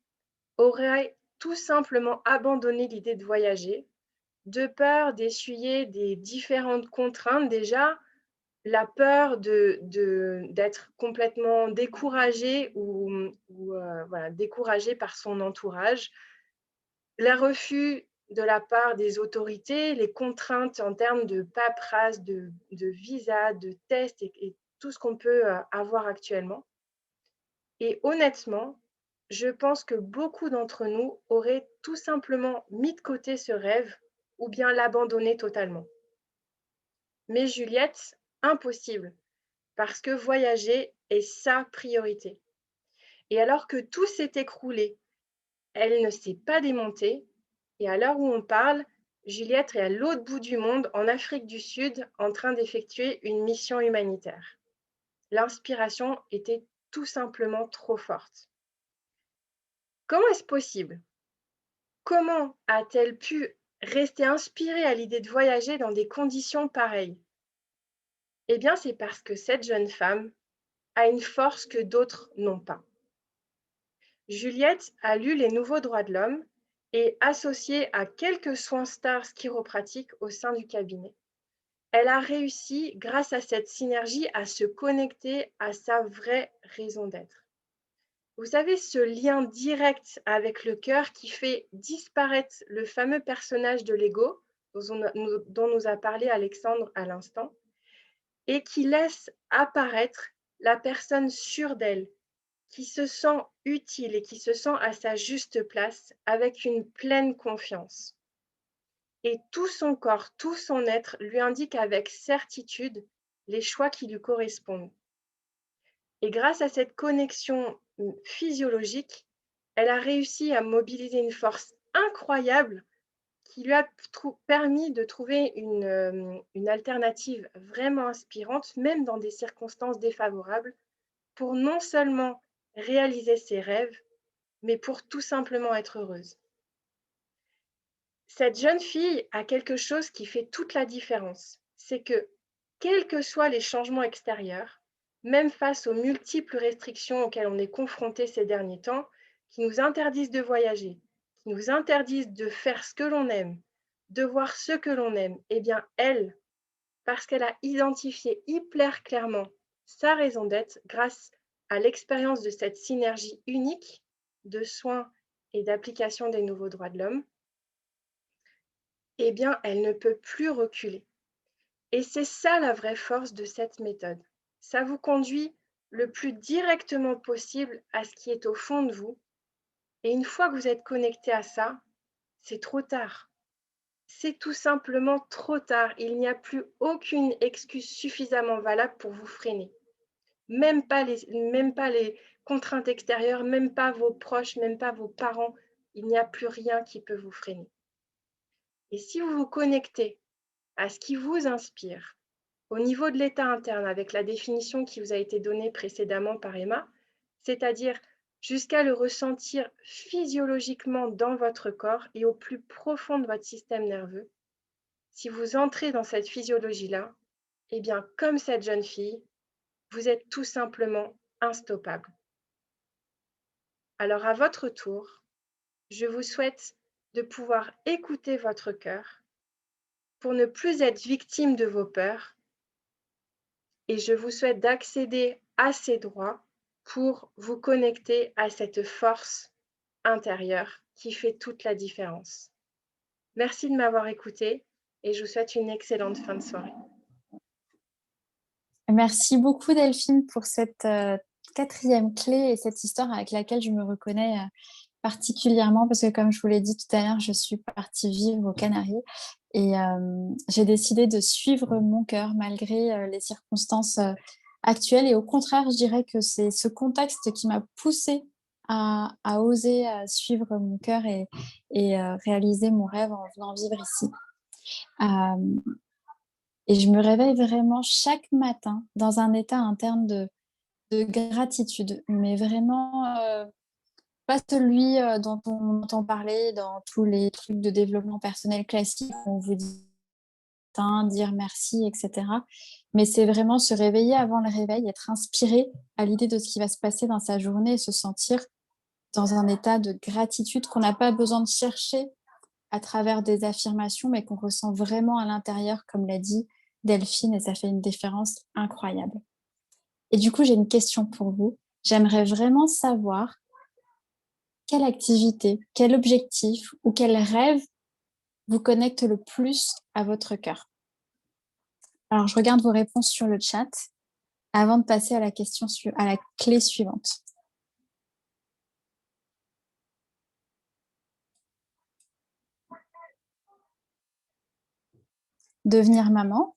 Speaker 1: auraient tout simplement abandonné l'idée de voyager de peur d'essuyer des différentes contraintes. Déjà, la peur d'être complètement découragé ou voilà, découragé par son entourage, le refus de la part des autorités, les contraintes en termes de paperasse, de visa, de tests et tout ce qu'on peut avoir actuellement. Et honnêtement, je pense que beaucoup d'entre nous auraient tout simplement mis de côté ce rêve ou bien l'abandonner totalement. Mais Juliette, impossible, parce que voyager est sa priorité. Et alors que tout s'est écroulé, elle ne s'est pas démontée. Et à l'heure où on parle, Juliette est à l'autre bout du monde, en Afrique du Sud, en train d'effectuer une mission humanitaire. L'inspiration était tout simplement trop forte. Comment est-ce possible? Comment a-t-elle pu rester inspirée à l'idée de voyager dans des conditions pareilles? Eh bien, c'est parce que cette jeune femme a une force que d'autres n'ont pas. Juliette a lu les nouveaux droits de l'homme et associée à quelques soins stars chiropratiques au sein du cabinet. Elle a réussi, grâce à cette synergie, à se connecter à sa vraie raison d'être. Vous savez, ce lien direct avec le cœur qui fait disparaître le fameux personnage de l'ego dont nous a parlé Alexandre à l'instant, et qui laisse apparaître la personne sûre d'elle, qui se sent utile et qui se sent à sa juste place avec une pleine confiance. Et tout son corps, tout son être lui indique avec certitude les choix qui lui correspondent. Et grâce à cette connexion physiologique, elle a réussi à mobiliser une force incroyable qui lui a permis de trouver une alternative vraiment inspirante, même dans des circonstances défavorables, pour non seulement réaliser ses rêves, mais pour tout simplement être heureuse. Cette jeune fille a quelque chose qui fait toute la différence. C'est que, quels que soient les changements extérieurs, même face aux multiples restrictions auxquelles on est confronté ces derniers temps, qui nous interdisent de voyager, qui nous interdisent de faire ce que l'on aime, de voir ce que l'on aime, eh bien elle, parce qu'elle a identifié hyper clairement sa raison d'être grâce à l'expérience de cette synergie unique de soins et d'application des nouveaux droits de l'homme, eh bien, elle ne peut plus reculer. Et c'est ça la vraie force de cette méthode. Ça vous conduit le plus directement possible à ce qui est au fond de vous. Et une fois que vous êtes connecté à ça, c'est trop tard. C'est tout simplement trop tard. Il n'y a plus aucune excuse suffisamment valable pour vous freiner. Même pas les contraintes extérieures, même pas vos proches, même pas vos parents. Il n'y a plus rien qui peut vous freiner. Et si vous vous connectez à ce qui vous inspire, au niveau de l'état interne, avec la définition qui vous a été donnée précédemment par Emma, c'est-à-dire jusqu'à le ressentir physiologiquement dans votre corps et au plus profond de votre système nerveux, si vous entrez dans cette physiologie-là, eh bien, comme cette jeune fille, vous êtes tout simplement instoppable. Alors, à votre tour, je vous souhaite de pouvoir écouter votre cœur pour ne plus être victime de vos peurs, et je vous souhaite d'accéder à ces droits pour vous connecter à cette force intérieure qui fait toute la différence. Merci de m'avoir écouté et je vous souhaite une excellente fin de soirée.
Speaker 2: Merci beaucoup Delphine pour cette quatrième clé et cette histoire avec laquelle je me reconnais particulièrement parce que comme je vous l'ai dit tout à l'heure, je suis partie vivre aux Canaries et j'ai décidé de suivre mon cœur malgré les circonstances actuelles et au contraire, je dirais que c'est ce contexte qui m'a poussée à oser suivre mon cœur et réaliser mon rêve en venant vivre ici. Et je me réveille vraiment chaque matin dans un état interne de gratitude, mais vraiment pas celui dont on entend parler dans tous les trucs de développement personnel classique où on vous dit dire merci, etc. Mais c'est vraiment se réveiller avant le réveil, être inspiré à l'idée de ce qui va se passer dans sa journée et se sentir dans un état de gratitude qu'on n'a pas besoin de chercher à travers des affirmations, mais qu'on ressent vraiment à l'intérieur, comme l'a dit Delphine, et ça fait une différence incroyable. Et du coup, j'ai une question pour vous. J'aimerais vraiment savoir quelle activité, quel objectif ou quel rêve vous connecte le plus à votre cœur. Alors, je regarde vos réponses sur le chat avant de passer à la clé suivante. Devenir maman.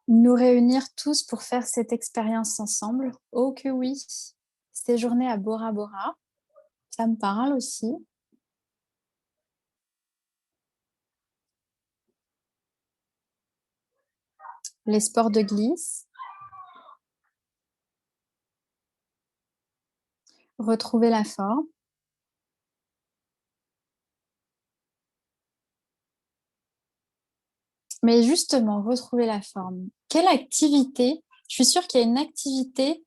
Speaker 2: Nous réunir tous pour faire cette expérience ensemble. Oh que oui. Séjourner à Bora Bora. Ça me parle aussi. Les sports de glisse. Retrouver la forme. Mais justement, retrouver la forme. Quelle activité? Je suis sûre qu'il y a une activité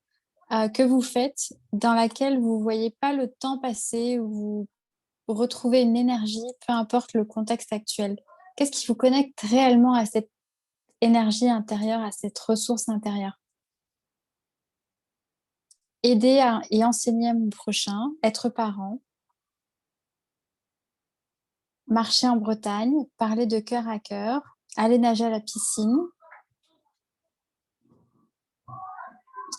Speaker 2: que vous faites dans laquelle vous ne voyez pas le temps passer, ou vous retrouvez une énergie, peu importe le contexte actuel? Qu'est-ce qui vous connecte réellement à cette énergie intérieure, à cette ressource intérieure? Aider et enseigner à mon prochain, être parent, marcher en Bretagne, parler de cœur à cœur, aller nager à la piscine,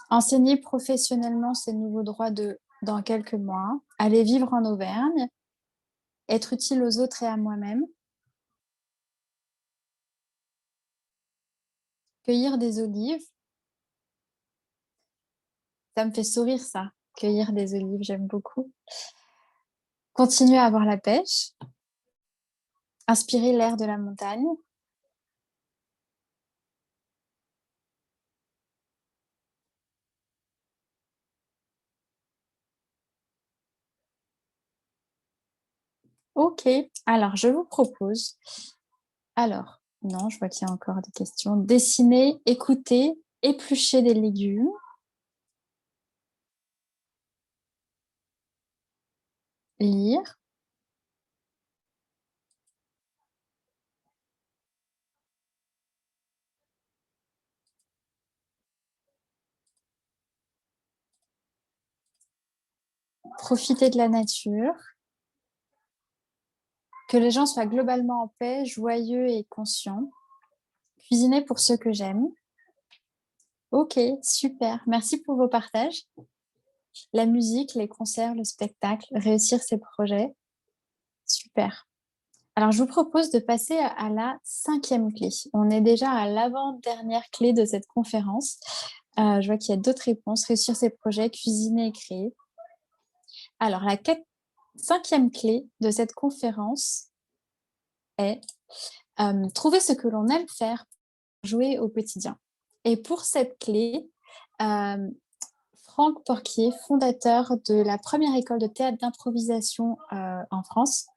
Speaker 2: enseigner professionnellement ces nouveaux droits dans quelques mois, aller vivre en Auvergne, être utile aux autres et à moi-même, cueillir des olives. Ça me fait sourire, ça, cueillir des olives, j'aime beaucoup. Continuer à avoir la pêche, inspirer l'air de la montagne. Ok, alors je vous propose, non, je vois qu'il y a encore des questions. Dessiner, écouter, éplucher des légumes, lire, profiter de la nature, que les gens soient globalement en paix, joyeux et conscients, cuisiner pour ceux que j'aime. Ok, super. Merci pour vos partages. La musique, les concerts, le spectacle, réussir ses projets. Super. Alors, je vous propose de passer à la 5e clé. On est déjà à l'avant-dernière clé de cette conférence. Je vois qu'il y a d'autres réponses. Réussir ses projets, cuisiner et créer. Alors, la 5e clé de cette conférence est trouver ce que l'on aime faire, jouer au quotidien. Et pour cette clé, Franck Porquier, fondateur de la première école de théâtre d'improvisation en France,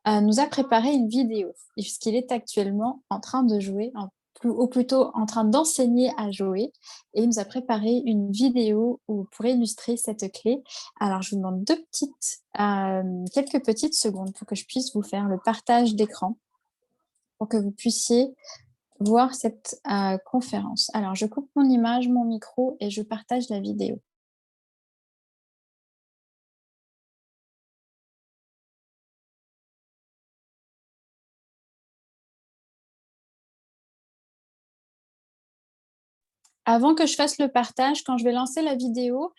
Speaker 2: nous a préparé une vidéo, puisqu'il est actuellement en train de jouer, ou plutôt en train d'enseigner à jouer, et il nous a préparé une vidéo pour illustrer cette clé. Alors, je vous demande quelques petites secondes pour que je puisse vous faire le partage d'écran, pour que vous puissiez voir cette conférence. Alors, je coupe mon image, mon micro, et je partage la vidéo. Avant que je fasse le partage, quand je vais lancer la vidéo,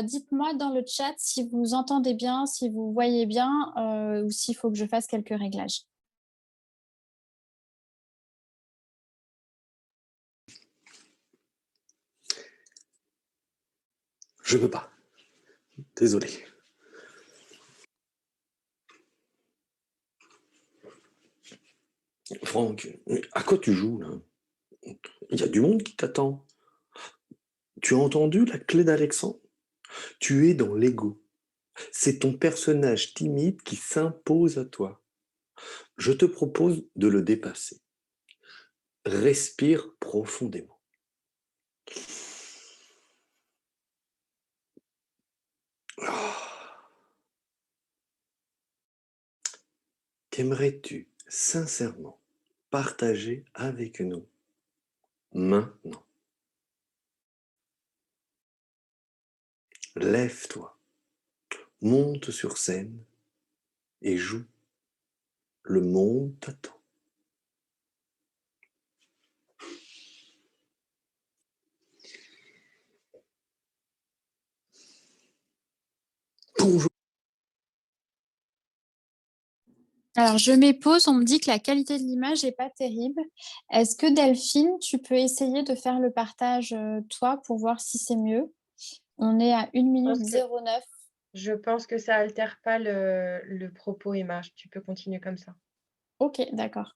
Speaker 2: dites-moi dans le chat si vous entendez bien, si vous voyez bien, ou s'il faut que je fasse quelques réglages.
Speaker 7: Je peux pas. Désolé. Franck, à quoi tu joues là? Il y a du monde qui t'attend. Tu as entendu la clé d'Alexandre? Tu es dans l'ego. C'est ton personnage timide qui s'impose à toi. Je te propose de le dépasser. Respire profondément. Qu'aimerais-tu sincèrement partager avec nous maintenant? Lève-toi, monte sur scène et joue. Le monde t'attend. Bonjour.
Speaker 2: Alors, je mets pause, on me dit que la qualité de l'image n'est pas terrible. Est-ce que Delphine, tu peux essayer de faire le partage, toi, pour voir si c'est mieux? On est à 1 minute 09.
Speaker 1: Je pense que ça altère pas le propos, Emma. Tu peux continuer comme ça.
Speaker 2: Ok, d'accord.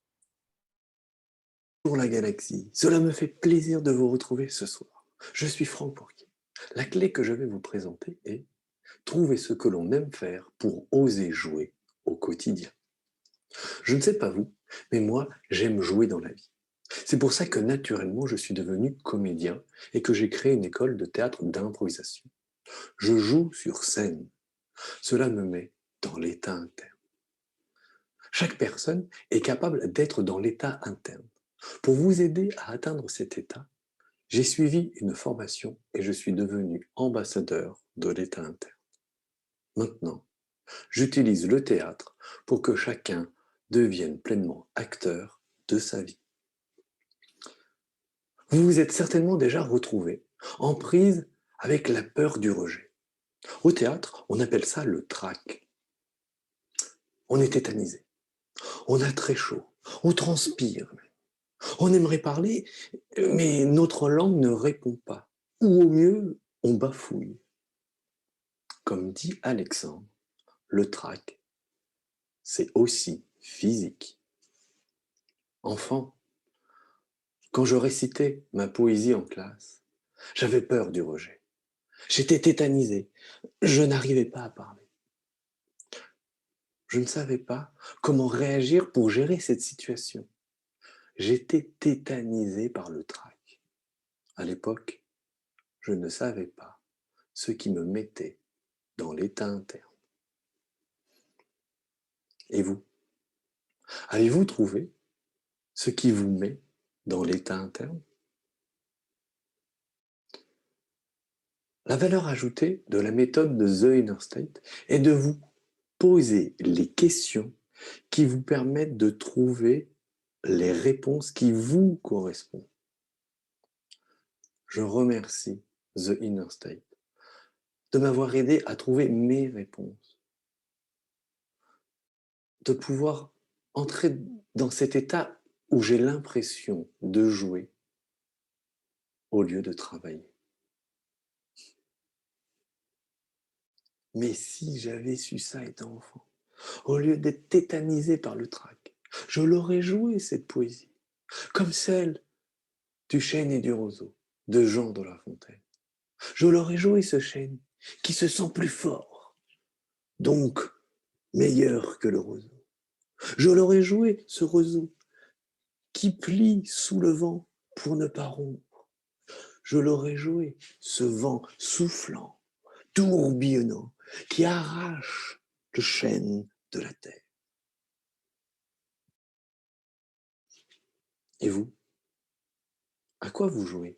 Speaker 7: Pour la galaxie, cela me fait plaisir de vous retrouver ce soir. Je suis Franck Porquier. La clé que je vais vous présenter est trouver ce que l'on aime faire pour oser jouer au quotidien. Je ne sais pas vous, mais moi, j'aime jouer dans la vie. C'est pour ça que naturellement, je suis devenu comédien et que j'ai créé une école de théâtre d'improvisation. Je joue sur scène. Cela me met dans l'état interne. Chaque personne est capable d'être dans l'état interne. Pour vous aider à atteindre cet état, j'ai suivi une formation et je suis devenu ambassadeur de l'état interne. Maintenant, j'utilise le théâtre pour que chacun devienne pleinement acteur de sa vie. Vous vous êtes certainement déjà retrouvé en prise avec la peur du rejet. Au théâtre, on appelle ça le trac. On est tétanisé, on a très chaud, on transpire. On aimerait parler, mais notre langue ne répond pas. Ou au mieux, on bafouille. Comme dit Alexandre, le trac, c'est aussi physique. Enfant, quand je récitais ma poésie en classe, j'avais peur du rejet. J'étais tétanisé, je n'arrivais pas à parler. Je ne savais pas comment réagir pour gérer cette situation. J'étais tétanisé par le trac. À l'époque, je ne savais pas ce qui me mettait dans l'état interne. Et vous, avez-vous trouvé ce qui vous met dans l'état interne? La valeur ajoutée de la méthode de The Inner State est de vous poser les questions qui vous permettent de trouver les réponses qui vous correspondent. Je remercie The Inner State de m'avoir aidé à trouver mes réponses, de pouvoir entrer dans cet état où j'ai l'impression de jouer au lieu de travailler. Mais si j'avais su ça étant enfant, au lieu d'être tétanisé par le trac, je l'aurais joué cette poésie, comme celle du chêne et du roseau de Jean de La Fontaine. Je l'aurais joué ce chêne qui se sent plus fort, donc meilleur que le roseau. Je l'aurais joué ce roseau qui plie sous le vent pour ne pas rompre. Je l'aurais joué ce vent soufflant, tourbillonnant, qui arrache le chêne de la terre. Et vous, à quoi vous jouez?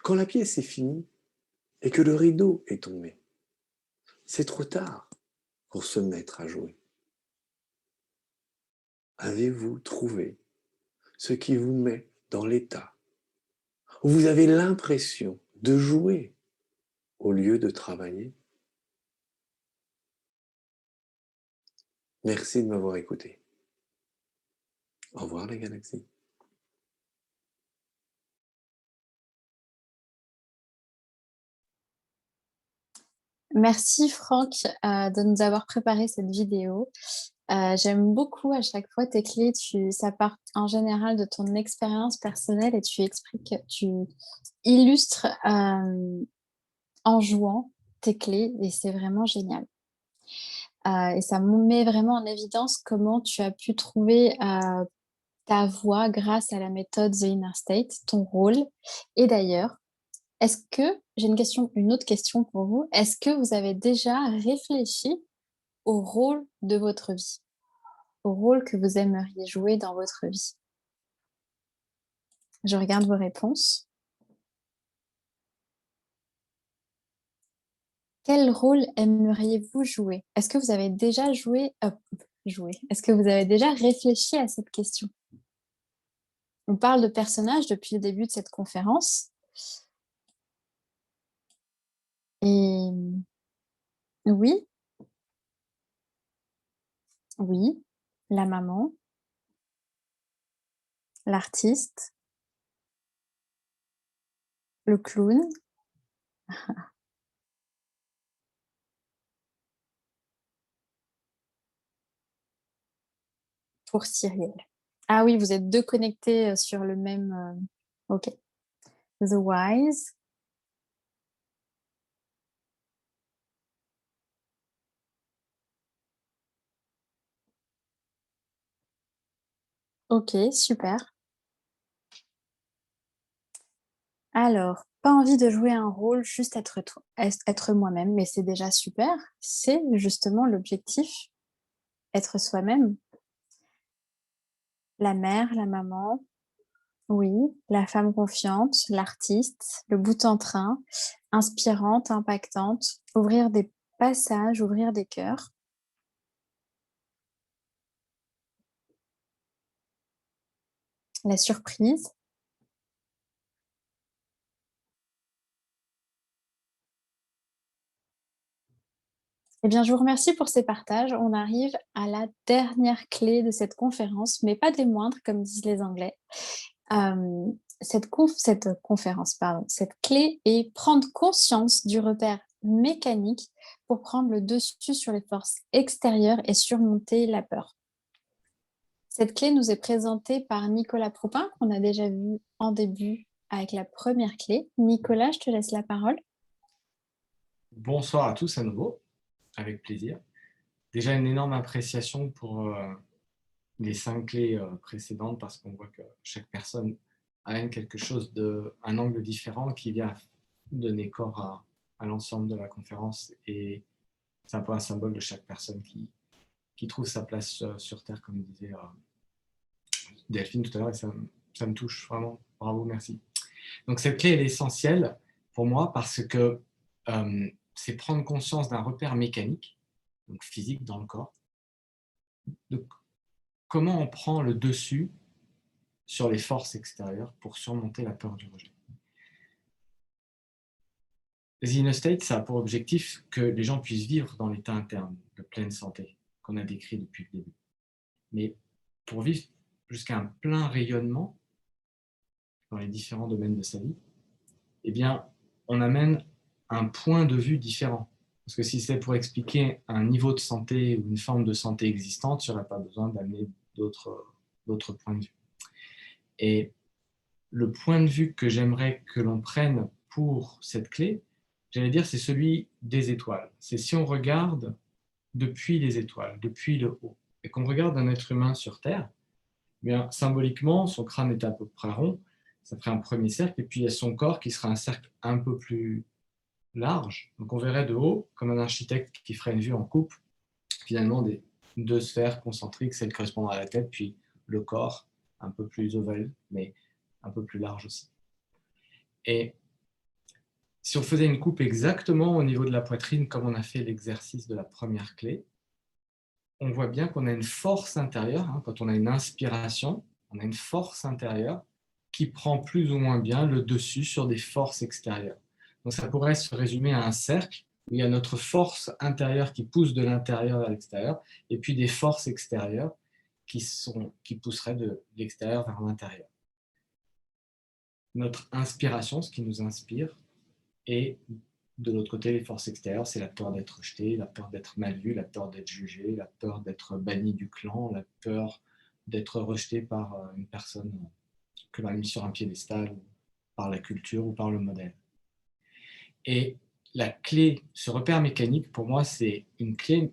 Speaker 7: Quand la pièce est finie et que le rideau est tombé, c'est trop tard pour se mettre à jouer. Avez-vous trouvé ce qui vous met dans l'état où vous avez l'impression de jouer au lieu de travailler? Merci de m'avoir écouté. Au revoir les galaxies.
Speaker 2: Merci Franck de nous avoir préparé cette vidéo. J'aime beaucoup à chaque fois tes clés, ça part en général de ton expérience personnelle et tu expliques, tu illustres en jouant tes clés et c'est vraiment génial. Et ça me met vraiment en évidence comment tu as pu trouver ta voie grâce à la méthode The Inner State, ton rôle. Et d'ailleurs, est-ce que, j'ai une autre question pour vous, est-ce que vous avez déjà réfléchi au rôle de votre vie, au rôle que vous aimeriez jouer dans votre vie? Je regarde vos réponses. Quel rôle aimeriez-vous jouer? Est-ce que vous avez déjà Est-ce que vous avez déjà réfléchi à cette question? On parle de personnages depuis le début de cette conférence. Et oui, oui, la maman, l'artiste, le clown. Pour Cyrielle. Ah oui, vous êtes deux connectés sur le même. Ok. The Wise. Ok, super. Alors, pas envie de jouer un rôle, juste être moi-même, mais c'est déjà super. C'est justement l'objectif, être soi-même. La mère, la maman, oui, la femme confiante, l'artiste, le bout en train, inspirante, impactante, ouvrir des passages, ouvrir des cœurs. La surprise. Eh bien, je vous remercie pour ces partages. On arrive à la dernière clé de cette conférence, mais pas des moindres, comme disent les Anglais. Cette conférence, pardon, cette clé est prendre conscience du repère mécanique pour prendre le dessus sur les forces extérieures et surmonter la peur. Cette clé nous est présentée par Nicolas Proupin, qu'on a déjà vu en début avec la première clé. Nicolas, je te laisse la parole.
Speaker 3: Bonsoir à tous à nouveau, avec plaisir. Déjà une énorme appréciation pour les 5 clés précédentes, parce qu'on voit que chaque personne amène quelque chose un angle différent qui vient donner corps à l'ensemble de la conférence, et c'est un peu un symbole de chaque personne qui trouve sa place sur Terre, comme disait Delphine tout à l'heure, et ça me touche vraiment. Bravo, merci. Donc cette clé elle est essentielle pour moi parce que c'est prendre conscience d'un repère mécanique, donc physique dans le corps, de comment on prend le dessus sur les forces extérieures pour surmonter la peur du rejet. The Inner State, ça a pour objectif que les gens puissent vivre dans l'état interne de pleine santé qu'on a décrit depuis le début. Mais pour vivre jusqu'à un plein rayonnement dans les différents domaines de sa vie, eh bien, on amène un point de vue différent. Parce que si c'est pour expliquer un niveau de santé ou une forme de santé existante, il n'y aurait pas besoin d'amener d'autres points de vue. Et le point de vue que j'aimerais que l'on prenne pour cette clé, j'allais dire, c'est celui des étoiles. C'est si on regarde depuis les étoiles, depuis le haut, et qu'on regarde un être humain sur Terre, eh bien, symboliquement, son crâne est à peu près rond, ça ferait un premier cercle, et puis il y a son corps qui sera un cercle un peu plus large. Donc on verrait de haut, comme un architecte qui ferait une vue en coupe, finalement des 2 sphères concentriques, celle correspondant à la tête, puis le corps, un peu plus ovale, mais un peu plus large aussi. Et si on faisait une coupe exactement au niveau de la poitrine, comme on a fait l'exercice de la première clé, on voit bien qu'on a une force intérieure, hein, quand on a une inspiration, on a une force intérieure qui prend plus ou moins bien le dessus sur des forces extérieures. Donc ça pourrait se résumer à un cercle où il y a notre force intérieure qui pousse de l'intérieur vers l'extérieur, et puis des forces extérieures qui pousseraient de l'extérieur vers l'intérieur. Notre inspiration, ce qui nous inspire, et de l'autre côté, les forces extérieures, c'est la peur d'être rejeté, la peur d'être mal vu, la peur d'être jugé, la peur d'être banni du clan, la peur d'être rejeté par une personne que l'on a mis sur un piédestal, par la culture ou par le modèle. Et la clé, ce repère mécanique, pour moi, c'est une clé,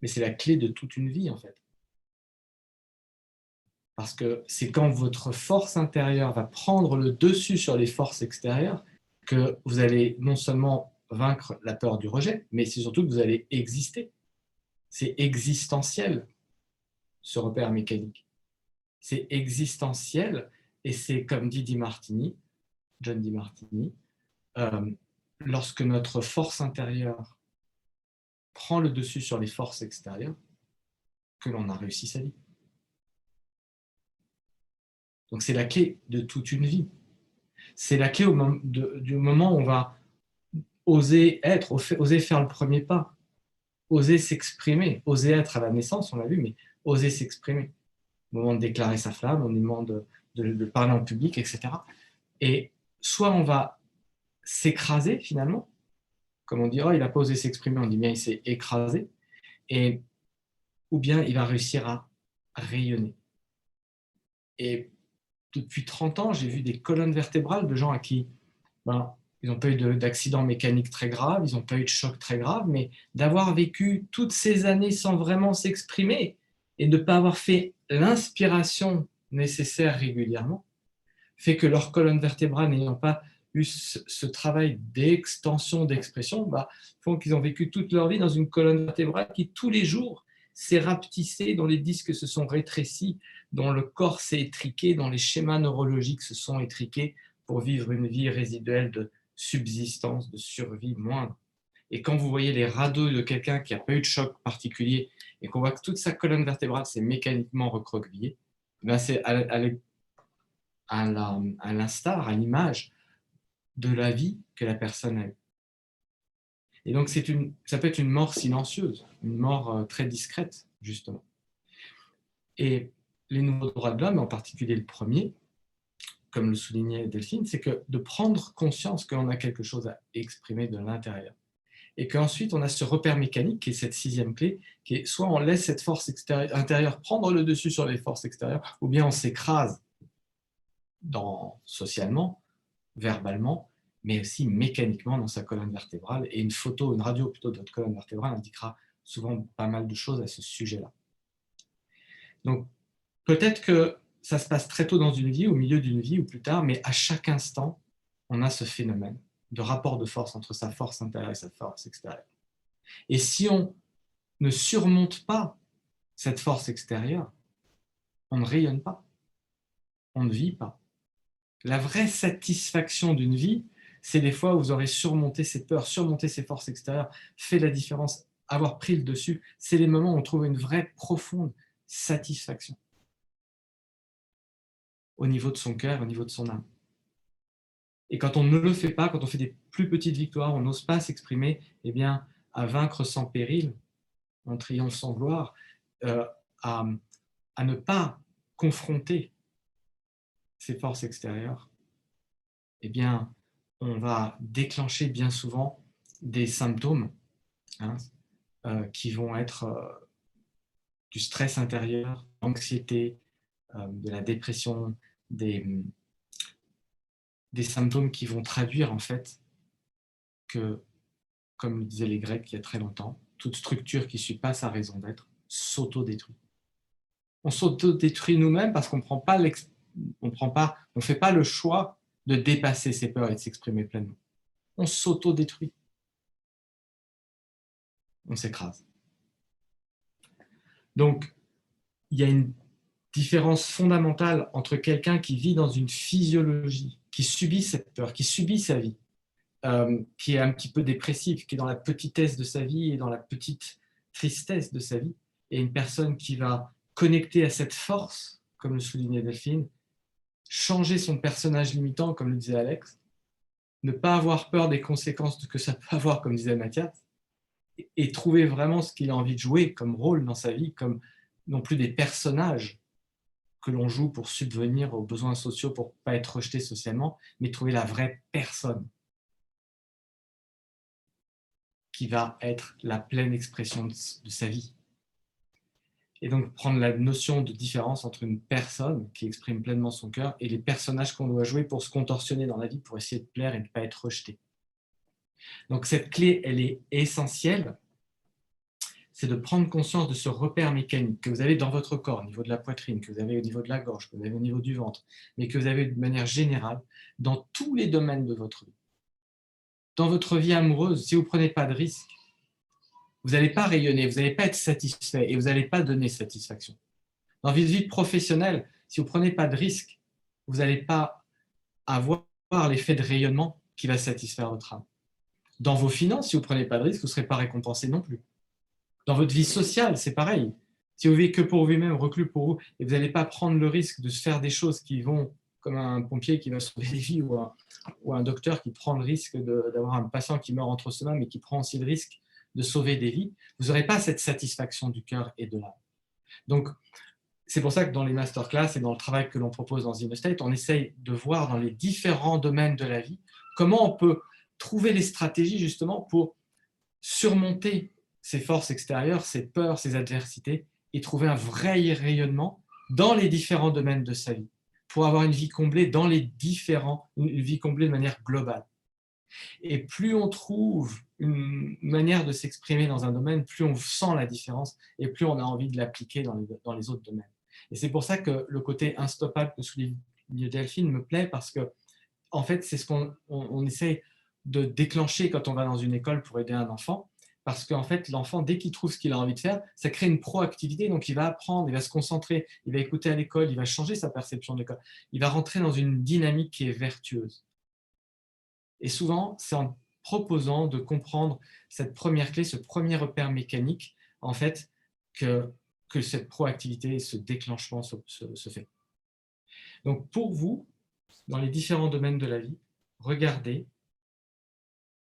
Speaker 3: mais c'est la clé de toute une vie, en fait. Parce que c'est quand votre force intérieure va prendre le dessus sur les forces extérieures que vous allez non seulement vaincre la peur du rejet, mais c'est surtout que vous allez exister. C'est existentiel, ce repère mécanique. C'est existentiel, et c'est comme dit John DiMartini, lorsque notre force intérieure prend le dessus sur les forces extérieures, que l'on a réussi sa vie. Donc c'est la clé de toute une vie. C'est la clé du moment où on va oser être, oser faire le premier pas, oser s'exprimer, oser être à la naissance, on l'a vu, mais oser s'exprimer. Au moment de déclarer sa flamme, au moment de parler en public, etc. Et soit on va s'écraser finalement, comme on dit, oh, il n'a pas osé s'exprimer, on dit bien il s'est écrasé, ou bien il va réussir à rayonner. Et depuis 30 ans, j'ai vu des colonnes vertébrales de gens à qui ils n'ont pas eu d'accident mécanique très grave, ils n'ont pas eu de choc très grave, mais d'avoir vécu toutes ces années sans vraiment s'exprimer et de ne pas avoir fait l'inspiration nécessaire régulièrement, fait que leur colonne vertébrale n'ayant pas eu ce travail d'extension, d'expression, font qu'ils ont vécu toute leur vie dans une colonne vertébrale qui, tous les jours, s'est rapetissée, dont les disques se sont rétrécis, dont le corps s'est étriqué, dont les schémas neurologiques se sont étriqués pour vivre une vie résiduelle de subsistance, de survie moindre. Et quand vous voyez les radeaux de quelqu'un qui n'a pas eu de choc particulier et qu'on voit que toute sa colonne vertébrale s'est mécaniquement recroquevillée, c'est à l'instar, à l'image de la vie que la personne a eue. Et donc, ça peut être une mort silencieuse, une mort très discrète, justement. Et les nouveaux droits de l'homme, en particulier le premier, comme le soulignait Delphine, c'est que de prendre conscience que l'on a quelque chose à exprimer de l'intérieur. Et qu'ensuite, on a ce repère mécanique, qui est cette 6e clé, qui est soit on laisse cette force intérieure prendre le dessus sur les forces extérieures, ou bien on s'écrase socialement, verbalement, mais aussi mécaniquement dans sa colonne vertébrale. Et une photo, une radio plutôt de votre colonne vertébrale indiquera souvent pas mal de choses à ce sujet-là. Donc, peut-être que ça se passe très tôt dans une vie, au milieu d'une vie ou plus tard, mais à chaque instant, on a ce phénomène de rapport de force entre sa force intérieure et sa force extérieure. Et si on ne surmonte pas cette force extérieure, on ne rayonne pas, on ne vit pas. La vraie satisfaction d'une vie, c'est les fois où vous aurez surmonté ses peurs, surmonté ses forces extérieures, fait la différence, avoir pris le dessus. C'est les moments où on trouve une vraie profonde satisfaction au niveau de son cœur, au niveau de son âme. Et quand on ne le fait pas, quand on fait des plus petites victoires, on n'ose pas s'exprimer, eh bien, à vaincre sans péril, en triomphe sans gloire, à ne pas confronter ces forces extérieures, eh bien, on va déclencher bien souvent des symptômes qui vont être du stress intérieur, de l'anxiété, de la dépression, des symptômes qui vont traduire en fait que, comme le disaient les Grecs il y a très longtemps, toute structure qui ne suit pas sa raison d'être s'auto-détruit. On s'auto-détruit nous-mêmes parce qu'on ne fait pas le choix de dépasser ses peurs et de s'exprimer pleinement. On s'auto-détruit. On s'écrase. Donc, il y a une différence fondamentale entre quelqu'un qui vit dans une physiologie, qui subit cette peur, qui subit sa vie, qui est un petit peu dépressif, qui est dans la petitesse de sa vie et dans la petite tristesse de sa vie, et une personne qui va connecter à cette force, comme le soulignait Delphine, changer son personnage limitant, comme le disait Alex, ne pas avoir peur des conséquences que ça peut avoir, comme disait Mathias, et trouver vraiment ce qu'il a envie de jouer comme rôle dans sa vie, comme non plus des personnages que l'on joue pour subvenir aux besoins sociaux, pour ne pas être rejeté socialement, mais trouver la vraie personne qui va être la pleine expression de sa vie. Et donc prendre la notion de différence entre une personne qui exprime pleinement son cœur et les personnages qu'on doit jouer pour se contorsionner dans la vie, pour essayer de plaire et de ne pas être rejeté. Donc cette clé, elle est essentielle, c'est de prendre conscience de ce repère mécanique que vous avez dans votre corps, au niveau de la poitrine, que vous avez au niveau de la gorge, que vous avez au niveau du ventre, mais que vous avez de manière générale dans tous les domaines de votre vie. Dans votre vie amoureuse, si vous ne prenez pas de risque, vous n'allez pas rayonner, vous n'allez pas être satisfait et vous n'allez pas donner satisfaction. Dans votre vie professionnelle, si vous ne prenez pas de risque, vous n'allez pas avoir l'effet de rayonnement qui va satisfaire votre âme. Dans vos finances, si vous ne prenez pas de risque, vous ne serez pas récompensé non plus. Dans votre vie sociale, c'est pareil. Si vous vivez que pour vous-même, reclus pour vous, et vous n'allez pas prendre le risque de se faire des choses qui vont, comme un pompier qui va sauver des vies ou un docteur qui prend le risque d'avoir un patient qui meurt entre ses mains, mais qui prend aussi le risque de sauver des vies, vous n'aurez pas cette satisfaction du cœur et de l'âme. Donc, c'est pour ça que dans les masterclass et dans le travail que l'on propose dans InnoState, on essaye de voir dans les différents domaines de la vie comment on peut trouver les stratégies justement pour surmonter ces forces extérieures, ces peurs, ces adversités et trouver un vrai rayonnement dans les différents domaines de sa vie pour avoir une vie comblée une vie comblée de manière globale. Et plus on trouve une manière de s'exprimer dans un domaine, plus on sent la différence et plus on a envie de l'appliquer dans les autres domaines. Et c'est pour ça que le côté instoppable que souligne Delphine me plaît, parce que en fait, c'est ce qu'on essaie de déclencher quand on va dans une école pour aider un enfant. Parce qu'en fait, l'enfant, dès qu'il trouve ce qu'il a envie de faire, ça crée une proactivité. Donc, il va apprendre, il va se concentrer, il va écouter à l'école, il va changer sa perception de l'école. Il va rentrer dans une dynamique qui est vertueuse. Et souvent, c'est en proposant de comprendre cette première clé, ce premier repère mécanique, en fait, que cette proactivité et ce déclenchement se fait. Donc, pour vous, dans les différents domaines de la vie, regardez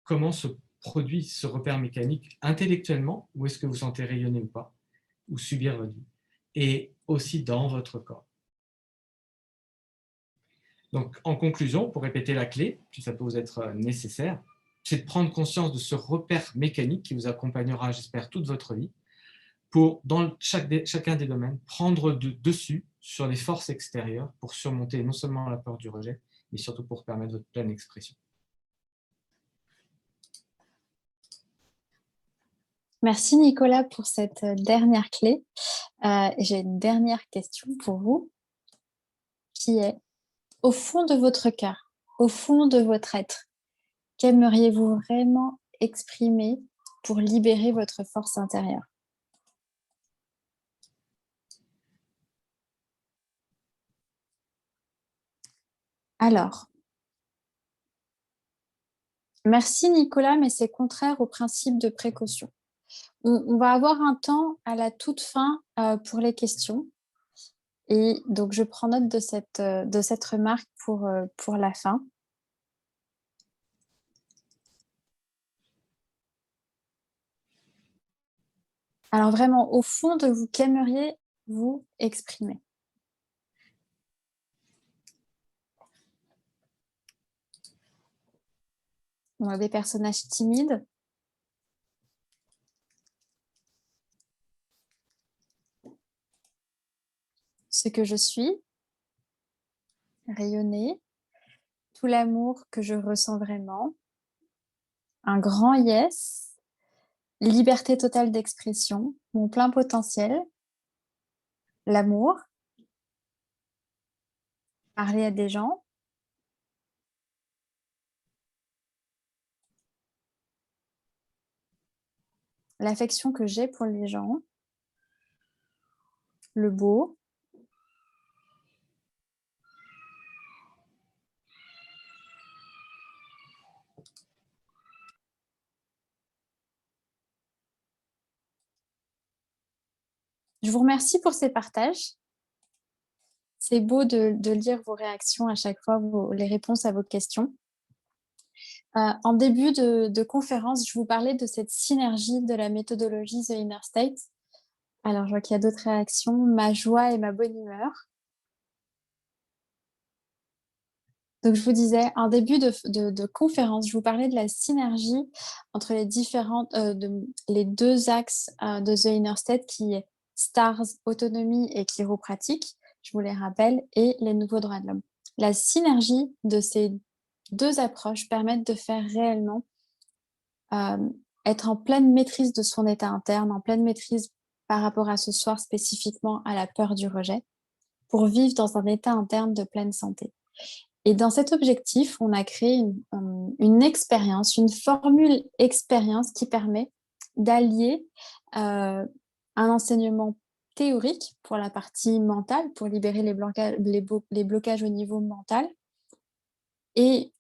Speaker 3: comment se produit ce repère mécanique intellectuellement, où est-ce que vous sentez rayonner ou pas, ou subir votre vie, et aussi dans votre corps. Donc, en conclusion, pour répéter la clé, si ça peut vous être nécessaire, c'est de prendre conscience de ce repère mécanique qui vous accompagnera, j'espère, toute votre vie, pour, dans chacun des domaines, prendre dessus sur les forces extérieures pour surmonter non seulement la peur du rejet, mais surtout pour permettre votre pleine expression.
Speaker 2: Merci Nicolas pour cette dernière clé. J'ai une dernière question pour vous qui est, au fond de votre cœur, au fond de votre être, qu'aimeriez-vous vraiment exprimer pour libérer votre force intérieure? Alors, merci Nicolas, mais c'est contraire au principe de précaution. On va avoir un temps à la toute fin pour les questions. Et donc, je prends note de cette remarque pour la fin. Alors vraiment, au fond de vous, qu'aimeriez-vous exprimer? On a des personnages timides. Ce que je suis, rayonner, tout l'amour que je ressens vraiment, un grand yes, liberté totale d'expression, mon plein potentiel, l'amour, parler à des gens, l'affection que j'ai pour les gens, le beau, je vous remercie pour ces partages. C'est beau de lire vos réactions à chaque fois, les réponses à vos questions. En début de conférence, je vous parlais de cette synergie de la méthodologie The Inner State. Alors, je vois qu'il y a d'autres réactions. Ma joie et ma bonne humeur. Donc, je vous disais, en début de conférence, je vous parlais de la synergie entre les deux axes de The Inner State, qui est STARS, autonomie et chiropratique, je vous les rappelle, et les nouveaux droits de l'homme. La synergie de ces deux approches permettent de faire réellement être en pleine maîtrise de son état interne, en pleine maîtrise par rapport à ce soir spécifiquement à la peur du rejet, pour vivre dans un état interne de pleine santé. Et dans cet objectif, on a créé une expérience, une formule expérience qui permet d'allier un enseignement théorique pour la partie mentale, pour libérer les blocages au niveau mental, et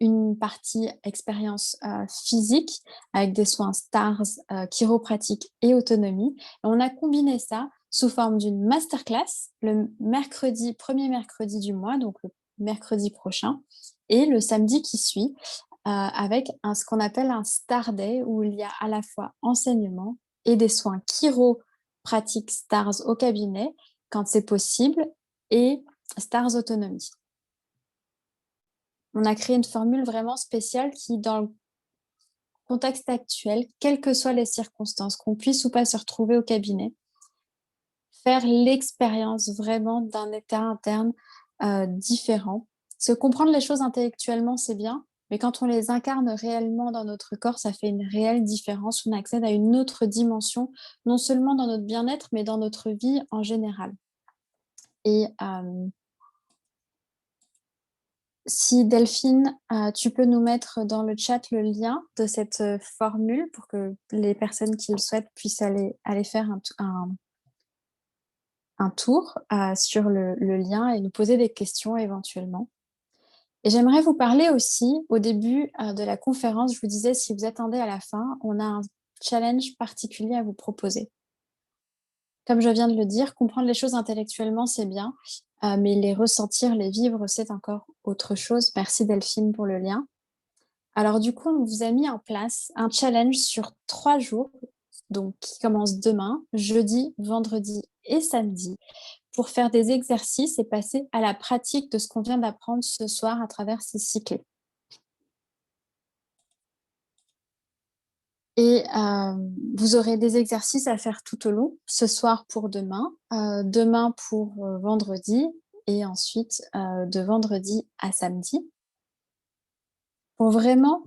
Speaker 2: une partie expérience physique avec des soins STARS, chiropratique et autonomie. Et on a combiné ça sous forme d'une masterclass le premier mercredi du mois, donc le mercredi prochain, et le samedi qui suit, avec ce qu'on appelle un Star Day, où il y a à la fois enseignement et des soins chiropratiques STARS au cabinet, quand c'est possible, et STARS autonomie. On a créé une formule vraiment spéciale qui, dans le contexte actuel, quelles que soient les circonstances, qu'on puisse ou pas se retrouver au cabinet, faire l'expérience vraiment d'un état interne différent. Se comprendre les choses intellectuellement, c'est bien, mais quand on les incarne réellement dans notre corps, ça fait une réelle différence. On accède à une autre dimension, non seulement dans notre bien-être, mais dans notre vie en général. Et Si Delphine, tu peux nous mettre dans le chat le lien de cette formule pour que les personnes qui le souhaitent puissent aller faire un tour sur le lien et nous poser des questions éventuellement. Et j'aimerais vous parler aussi, au début de la conférence, je vous disais, si vous attendez à la fin, on a un challenge particulier à vous proposer. Comme je viens de le dire, comprendre les choses intellectuellement, c'est bien, mais les ressentir, les vivre, c'est encore autre chose. Merci Delphine pour le lien. Alors du coup, on vous a mis en place un challenge sur 3 jours, donc qui commence demain, jeudi, vendredi et samedi, pour faire des exercices et passer à la pratique de ce qu'on vient d'apprendre ce soir à travers ces cycles. Et vous aurez des exercices à faire tout au long, ce soir pour demain, demain pour vendredi, et ensuite de vendredi à samedi, pour vraiment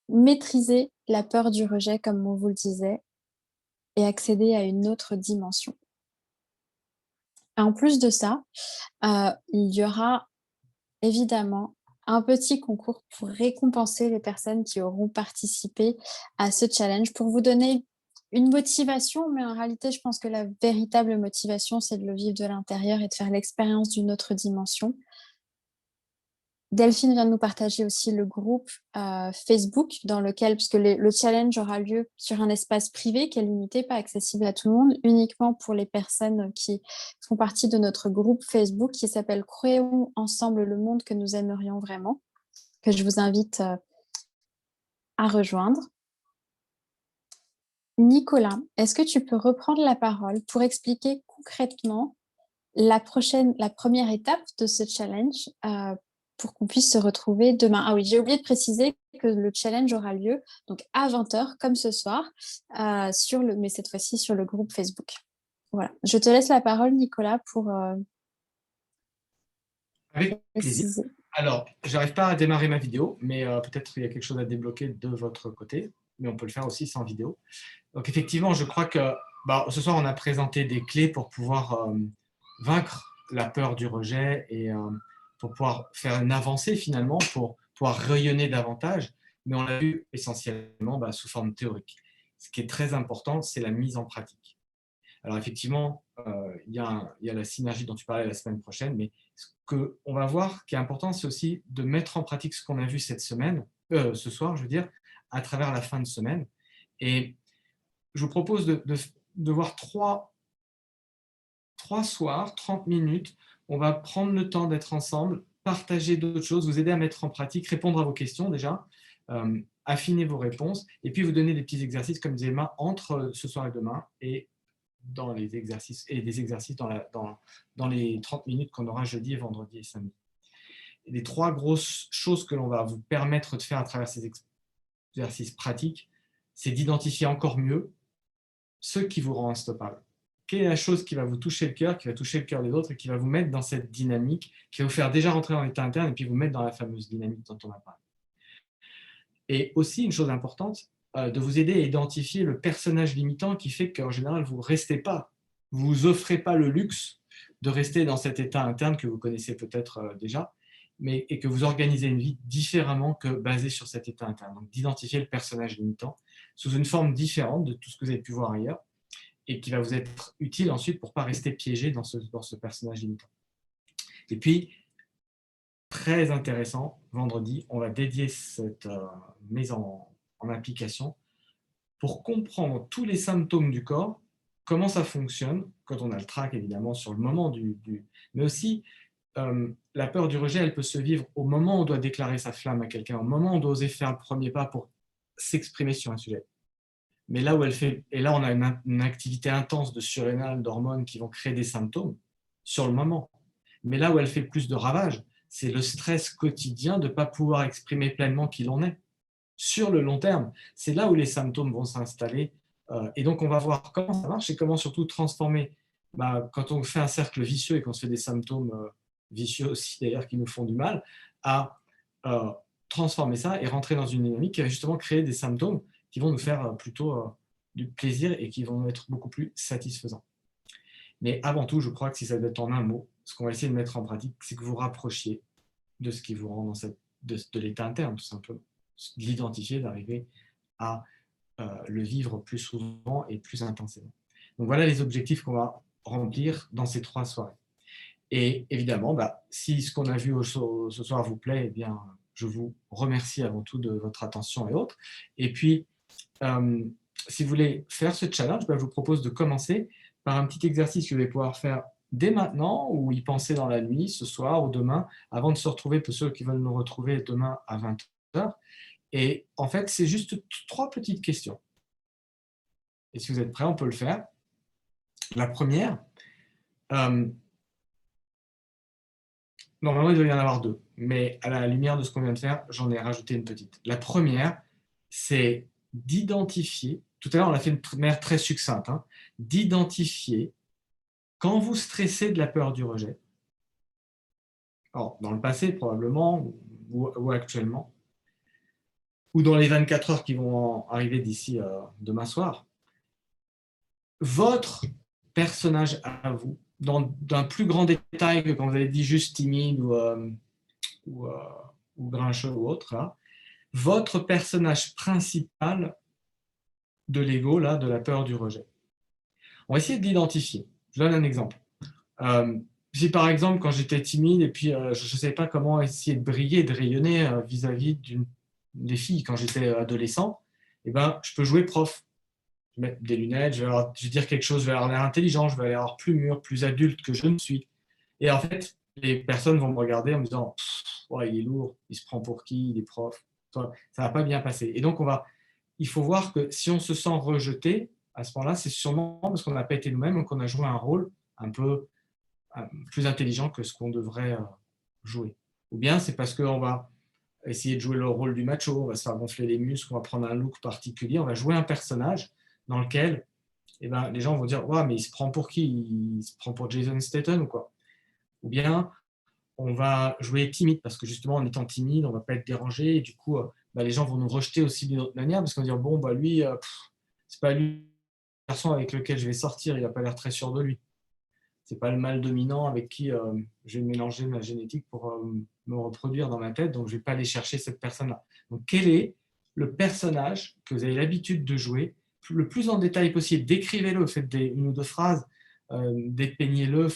Speaker 2: maîtriser la peur du rejet, comme on vous le disait, et accéder à une autre dimension. En plus de ça, il y aura évidemment un petit concours pour récompenser les personnes qui auront participé à ce challenge, pour vous donner une motivation, mais en réalité, je pense que la véritable motivation, c'est de le vivre de l'intérieur et de faire l'expérience d'une autre dimension. Delphine vient de nous partager aussi le groupe Facebook dans lequel, puisque le challenge aura lieu sur un espace privé qui est limité, pas accessible à tout le monde, uniquement pour les personnes qui font partie de notre groupe Facebook qui s'appelle « Créons ensemble le monde que nous aimerions vraiment », que je vous invite à rejoindre. Nicolas, est-ce que tu peux reprendre la parole pour expliquer concrètement la première étape de ce challenge pour qu'on puisse se retrouver demain. Ah oui, j'ai oublié de préciser que le challenge aura lieu donc à 20h, comme ce soir, mais cette fois-ci sur le groupe Facebook. Voilà. Je te laisse la parole, Nicolas, pour
Speaker 3: Avec plaisir.
Speaker 2: préciser.
Speaker 3: Alors, je n'arrive pas à démarrer ma vidéo, mais peut-être qu'il y a quelque chose à débloquer de votre côté, mais on peut le faire aussi sans vidéo. Donc effectivement, je crois que ce soir, on a présenté des clés pour pouvoir vaincre la peur du rejet et pour pouvoir faire une avancée finalement, pour pouvoir rayonner davantage, mais on l'a vu essentiellement sous forme théorique. Ce qui est très important, c'est la mise en pratique. Alors effectivement, il y a la synergie dont tu parlais la semaine prochaine, mais ce qu'on va voir qui est important, c'est aussi de mettre en pratique ce qu'on a vu cette semaine, ce soir, je veux dire, à travers la fin de semaine. Et je vous propose de voir trois soirs, 30 minutes. On va prendre le temps d'être ensemble, partager d'autres choses, vous aider à mettre en pratique, répondre à vos questions déjà, affiner vos réponses, et puis vous donner des petits exercices, comme disait Emma, entre ce soir et demain, et dans les exercices, et des exercices dans les 30 minutes qu'on aura jeudi, vendredi et samedi. Et les 3 grosses choses que l'on va vous permettre de faire à travers ces exercices pratiques, c'est d'identifier encore mieux ce qui vous rend instoppable. Quelle est la chose qui va vous toucher le cœur, qui va toucher le cœur des autres et qui va vous mettre dans cette dynamique, qui va vous faire déjà rentrer dans l'état interne et puis vous mettre dans la fameuse dynamique dont on a parlé. Et aussi, une chose importante, de vous aider à identifier le personnage limitant qui fait qu'en général, vous ne restez pas, vous ne vous offrez pas le luxe de rester dans cet état interne que vous connaissez peut-être déjà, et que vous organisez une vie différemment que basée sur cet état interne. Donc, d'identifier le personnage limitant sous une forme différente de tout ce que vous avez pu voir ailleurs, et qui va vous être utile ensuite pour ne pas rester piégé dans ce personnage limitant. Et puis, très intéressant, vendredi, on va dédier cette mise en application pour comprendre tous les symptômes du corps, comment ça fonctionne, quand on a le trac évidemment sur le moment mais aussi la peur du rejet, elle peut se vivre au moment où on doit déclarer sa flamme à quelqu'un, au moment où on doit oser faire le premier pas pour s'exprimer sur un sujet. Mais là où on a une activité intense de surrénal, d'hormones qui vont créer des symptômes sur le moment. Mais là où elle fait plus de ravages, c'est le stress quotidien de ne pas pouvoir exprimer pleinement qui l'on est. Sur le long terme, c'est là où les symptômes vont s'installer. Et donc, on va voir comment ça marche et comment surtout transformer, quand on fait un cercle vicieux et qu'on se fait des symptômes vicieux aussi d'ailleurs qui nous font du mal, à transformer ça et rentrer dans une dynamique qui va justement créer des symptômes qui vont nous faire plutôt du plaisir et qui vont être beaucoup plus satisfaisants. Mais avant tout, je crois que si ça doit être en un mot, ce qu'on va essayer de mettre en pratique, c'est que vous rapprochiez de ce qui vous rend de l'état interne, tout simplement. De l'identifier, d'arriver à le vivre plus souvent et plus intensément. Donc voilà les objectifs qu'on va remplir dans ces 3 soirées. Et évidemment, si ce qu'on a vu ce soir vous plaît, eh bien, je vous remercie avant tout de votre attention et autres. Et puis, si vous voulez faire ce challenge, je vous propose de commencer par un petit exercice que vous allez pouvoir faire dès maintenant ou y penser dans la nuit, ce soir ou demain, avant de se retrouver, pour ceux qui veulent nous retrouver demain à 20h. Et en fait, c'est juste 3 petites questions. Et si vous êtes prêts, on peut le faire. La première, normalement, il doit y en avoir 2, mais à la lumière de ce qu'on vient de faire, j'en ai rajouté une petite. La première, c'est d'identifier, tout à l'heure on a fait une manière très succincte, d'identifier quand vous stressez de la peur du rejet, alors, dans le passé probablement, ou actuellement, ou dans les 24 heures qui vont arriver d'ici demain soir, votre personnage à vous, d'un plus grand détail que quand vous avez dit juste timide ou grincheux ou autre, là, votre personnage principal de l'ego, là, de la peur du rejet. On va essayer de l'identifier. Je donne un exemple. Si par exemple, quand j'étais timide et puis je ne savais pas comment essayer de briller, de rayonner vis-à-vis des filles quand j'étais adolescent, eh ben, je peux jouer prof. Je vais mettre des lunettes, je vais dire quelque chose, je vais avoir l'air intelligent, je vais avoir plus mûr, plus adulte que je ne suis. Et en fait, les personnes vont me regarder en me disant ouais, il est lourd, il se prend pour qui, il est prof, ça ne va pas bien passer. Et donc, il faut voir que si on se sent rejeté, à ce moment-là, c'est sûrement parce qu'on n'a pas été nous-mêmes, qu'on a joué un rôle un peu plus intelligent que ce qu'on devrait jouer. Ou bien c'est parce qu'on va essayer de jouer le rôle du macho, on va se faire gonfler les muscles, on va prendre un look particulier, on va jouer un personnage dans lequel les gens vont dire ouais, mais il se prend pour qui? Il se prend pour Jason Statham ou quoi? Ou bien on va jouer timide parce que justement en étant timide, on ne va pas être dérangé et du coup les gens vont nous rejeter aussi d'une autre manière parce qu'on va dire bon lui, c'est pas lui le garçon avec lequel je vais sortir, il n'a pas l'air très sûr de lui. C'est pas le mâle dominant avec qui je vais mélanger ma génétique pour me reproduire dans ma tête, donc je ne vais pas aller chercher cette personne-là. Donc quel est le personnage que vous avez l'habitude de jouer le plus en détail possible? Décrivez-le, faites une ou 2 phrases, dépeignez-le,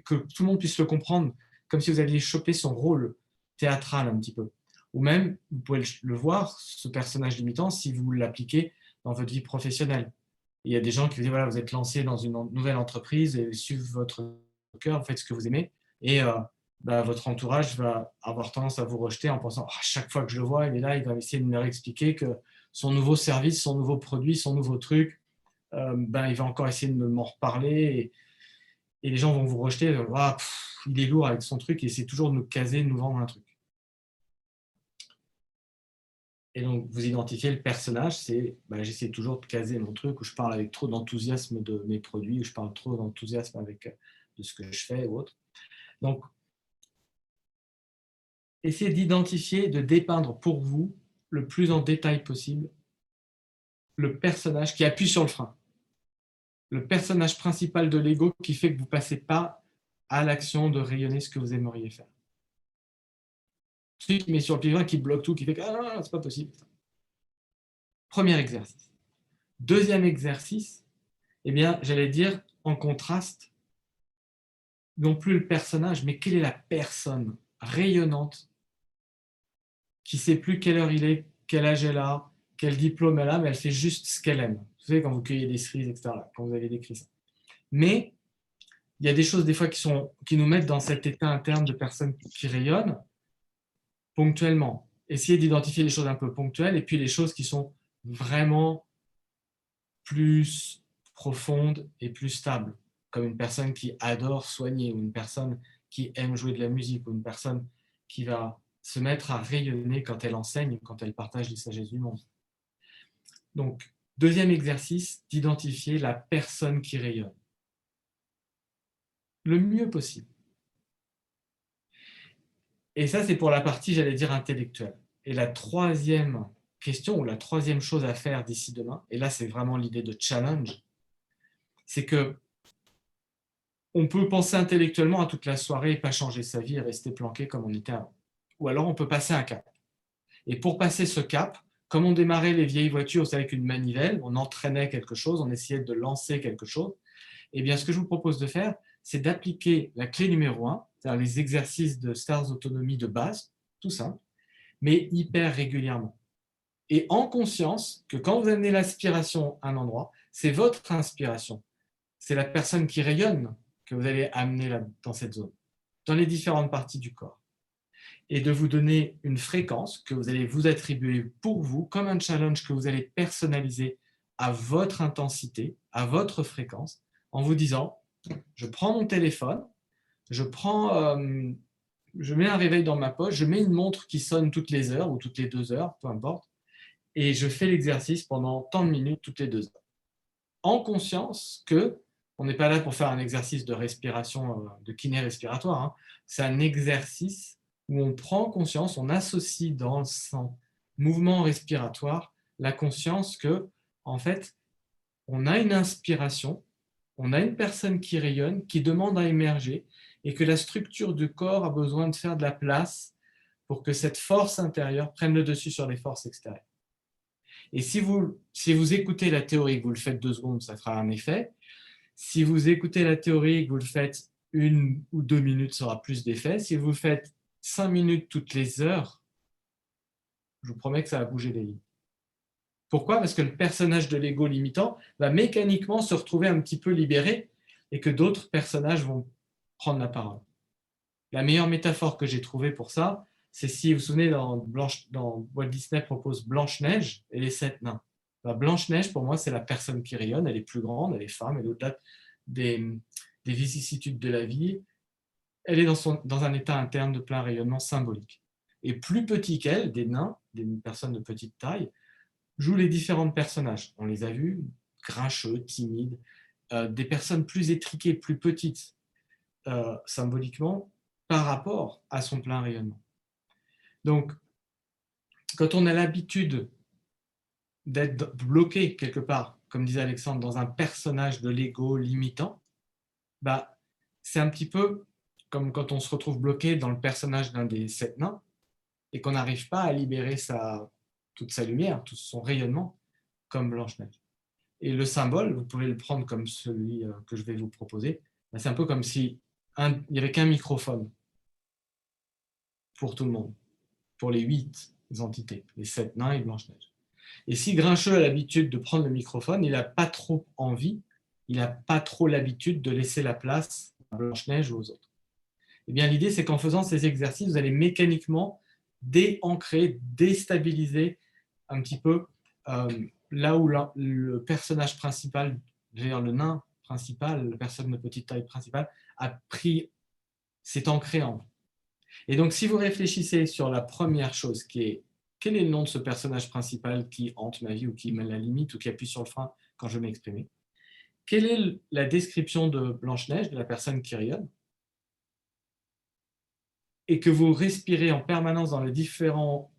Speaker 3: que tout le monde puisse le comprendre, comme si vous aviez chopé son rôle théâtral un petit peu. Ou même, vous pouvez le voir, ce personnage limitant, si vous l'appliquez dans votre vie professionnelle. Il y a des gens qui vous disent, voilà, vous êtes lancé dans une nouvelle entreprise et suivez votre cœur, vous faites ce que vous aimez, et votre entourage va avoir tendance à vous rejeter en pensant, à chaque fois que je le vois, il est là, il va essayer de me expliquer que son nouveau service, son nouveau produit, son nouveau truc, il va encore essayer de m'en reparler, et les gens vont vous rejeter, il est lourd avec son truc, et c'est toujours de nous caser, de nous vendre un truc. Et donc, vous identifiez le personnage, c'est j'essaie toujours de caser mon truc, où je parle avec trop d'enthousiasme de mes produits, où je parle trop d'enthousiasme de ce que je fais ou autre. Donc, essayez d'identifier, de dépeindre pour vous, le plus en détail possible, le personnage qui appuie sur le frein. Le personnage principal de l'ego qui fait que vous ne passez pas à l'action de rayonner ce que vous aimeriez faire. Celui qui met sur le pied, qui bloque tout, qui fait que c'est pas possible. Premier exercice. Deuxième exercice, j'allais dire en contraste, non plus le personnage, mais quelle est la personne rayonnante qui ne sait plus quelle heure il est, quel âge elle a, quel diplôme elle a, mais elle fait juste ce qu'elle aime. Vous savez, quand vous cueillez des cerises, etc., quand vous avez décrit ça. Mais il y a des choses des fois qui nous mettent dans cet état interne de personnes qui rayonnent ponctuellement. Essayez d'identifier les choses un peu ponctuelles et puis les choses qui sont vraiment plus profondes et plus stables, comme une personne qui adore soigner, ou une personne qui aime jouer de la musique, ou une personne qui va se mettre à rayonner quand elle enseigne, quand elle partage les sagesses du monde. Donc, deuxième exercice, d'identifier la personne qui rayonne. Le mieux possible. Et ça, c'est pour la partie, j'allais dire, intellectuelle. Et la troisième question, ou la troisième chose à faire d'ici demain, et là, c'est vraiment l'idée de challenge, c'est que on peut penser intellectuellement à toute la soirée et pas changer sa vie et rester planqué comme on était avant. Ou alors, on peut passer un cap. Et pour passer ce cap, comme on démarrait les vieilles voitures, c'est avec une manivelle, on entraînait quelque chose, on essayait de lancer quelque chose. Eh bien, ce que je vous propose de faire, c'est d'appliquer la clé numéro 1, c'est-à-dire les exercices de Stars Autonomie de base, tout simple, mais hyper régulièrement. Et en conscience que quand vous amenez l'aspiration à un endroit, c'est votre inspiration. C'est la personne qui rayonne que vous allez amener là, dans cette zone, dans les différentes parties du corps. Et de vous donner une fréquence que vous allez vous attribuer pour vous, comme un challenge que vous allez personnaliser à votre intensité, à votre fréquence, en vous disant, je prends mon téléphone, je mets un réveil dans ma poche, je mets une montre qui sonne toutes les heures ou toutes les 2 heures, peu importe, et je fais l'exercice pendant tant de minutes toutes les 2 heures. En conscience que on n'est pas là pour faire un exercice de respiration, de kiné respiratoire, hein. C'est un exercice où on prend conscience, on associe dans son mouvement respiratoire la conscience que, en fait, on a une inspiration, on a une personne qui rayonne, qui demande à émerger, et que la structure du corps a besoin de faire de la place pour que cette force intérieure prenne le dessus sur les forces extérieures. Et si vous écoutez la théorie, que vous le faites 2 secondes, ça fera un effet. Si vous écoutez la théorie, que vous le faites 1 ou 2 minutes, ça aura plus d'effet. Si vous le faites 5 minutes toutes les heures, je vous promets que ça va bouger les lignes. Pourquoi? Parce que le personnage de l'ego limitant va mécaniquement se retrouver un petit peu libéré et que d'autres personnages vont prendre la parole. La meilleure métaphore que j'ai trouvée pour ça, c'est si vous vous souvenez, dans Walt Disney propose Blanche-Neige et les 7 nains. Blanche-Neige, pour moi, c'est la personne qui rayonne, elle est plus grande, elle est femme, elle est au-delà des vicissitudes de la vie, elle est dans un état interne de plein rayonnement symbolique. Et plus petit qu'elle, des nains, des personnes de petite taille, jouent les différents personnages. On les a vus, grincheux, timides, des personnes plus étriquées, plus petites, symboliquement, par rapport à son plein rayonnement. Donc, quand on a l'habitude d'être bloqué quelque part, comme disait Alexandre, dans un personnage de l'ego limitant, c'est un petit peu comme quand on se retrouve bloqué dans le personnage d'un des 7 nains et qu'on n'arrive pas à libérer toute sa lumière, tout son rayonnement, comme Blanche-Neige. Et le symbole, vous pouvez le prendre comme celui que je vais vous proposer, c'est un peu comme si il n'y avait qu'un microphone pour tout le monde, pour les 8 entités, les 7 nains et Blanche-Neige. Et si Grincheux a l'habitude de prendre le microphone, il n'a pas trop envie, il n'a pas trop l'habitude de laisser la place à Blanche-Neige ou aux autres. Eh bien, l'idée, c'est qu'en faisant ces exercices, vous allez mécaniquement déancrer, déstabiliser un petit peu là où le personnage principal, le nain principal, la personne de petite taille principale, s'est ancré en vous. Et donc, si vous réfléchissez sur la première chose qui est quel est le nom de ce personnage principal qui hante ma vie ou qui me la limite ou qui appuie sur le frein quand je vais m'exprimer? Quelle est la description de Blanche-Neige, de la personne qui rayonne? Et que vous respirez en permanence dans les différents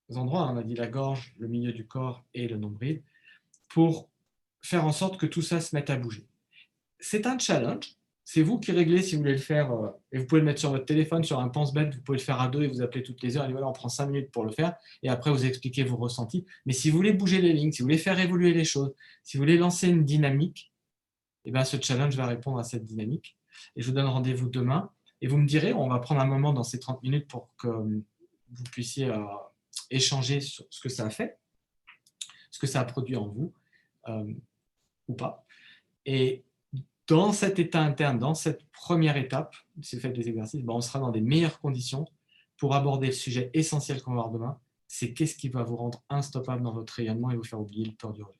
Speaker 3: endroits, on a dit la gorge, le milieu du corps et le nombril, pour faire en sorte que tout ça se mette à bouger. C'est un challenge. C'est vous qui réglez si vous voulez le faire, et vous pouvez le mettre sur votre téléphone, sur un pense-bête, vous pouvez le faire à 2 et vous appelez toutes les heures, et voilà, on prend 5 minutes pour le faire, et après vous expliquez vos ressentis. Mais si vous voulez bouger les lignes, si vous voulez faire évoluer les choses, si vous voulez lancer une dynamique, et bien ce challenge va répondre à cette dynamique. Et je vous donne rendez-vous demain, et vous me direz, on va prendre un moment dans ces 30 minutes pour que vous puissiez échanger sur ce que ça a fait, ce que ça a produit en vous, ou pas. Et dans cet état interne, dans cette première étape, c'est fait des exercices, on sera dans des meilleures conditions pour aborder le sujet essentiel qu'on va voir demain, c'est qu'est-ce qui va vous rendre instoppable dans votre rayonnement et vous faire oublier le temps du relais.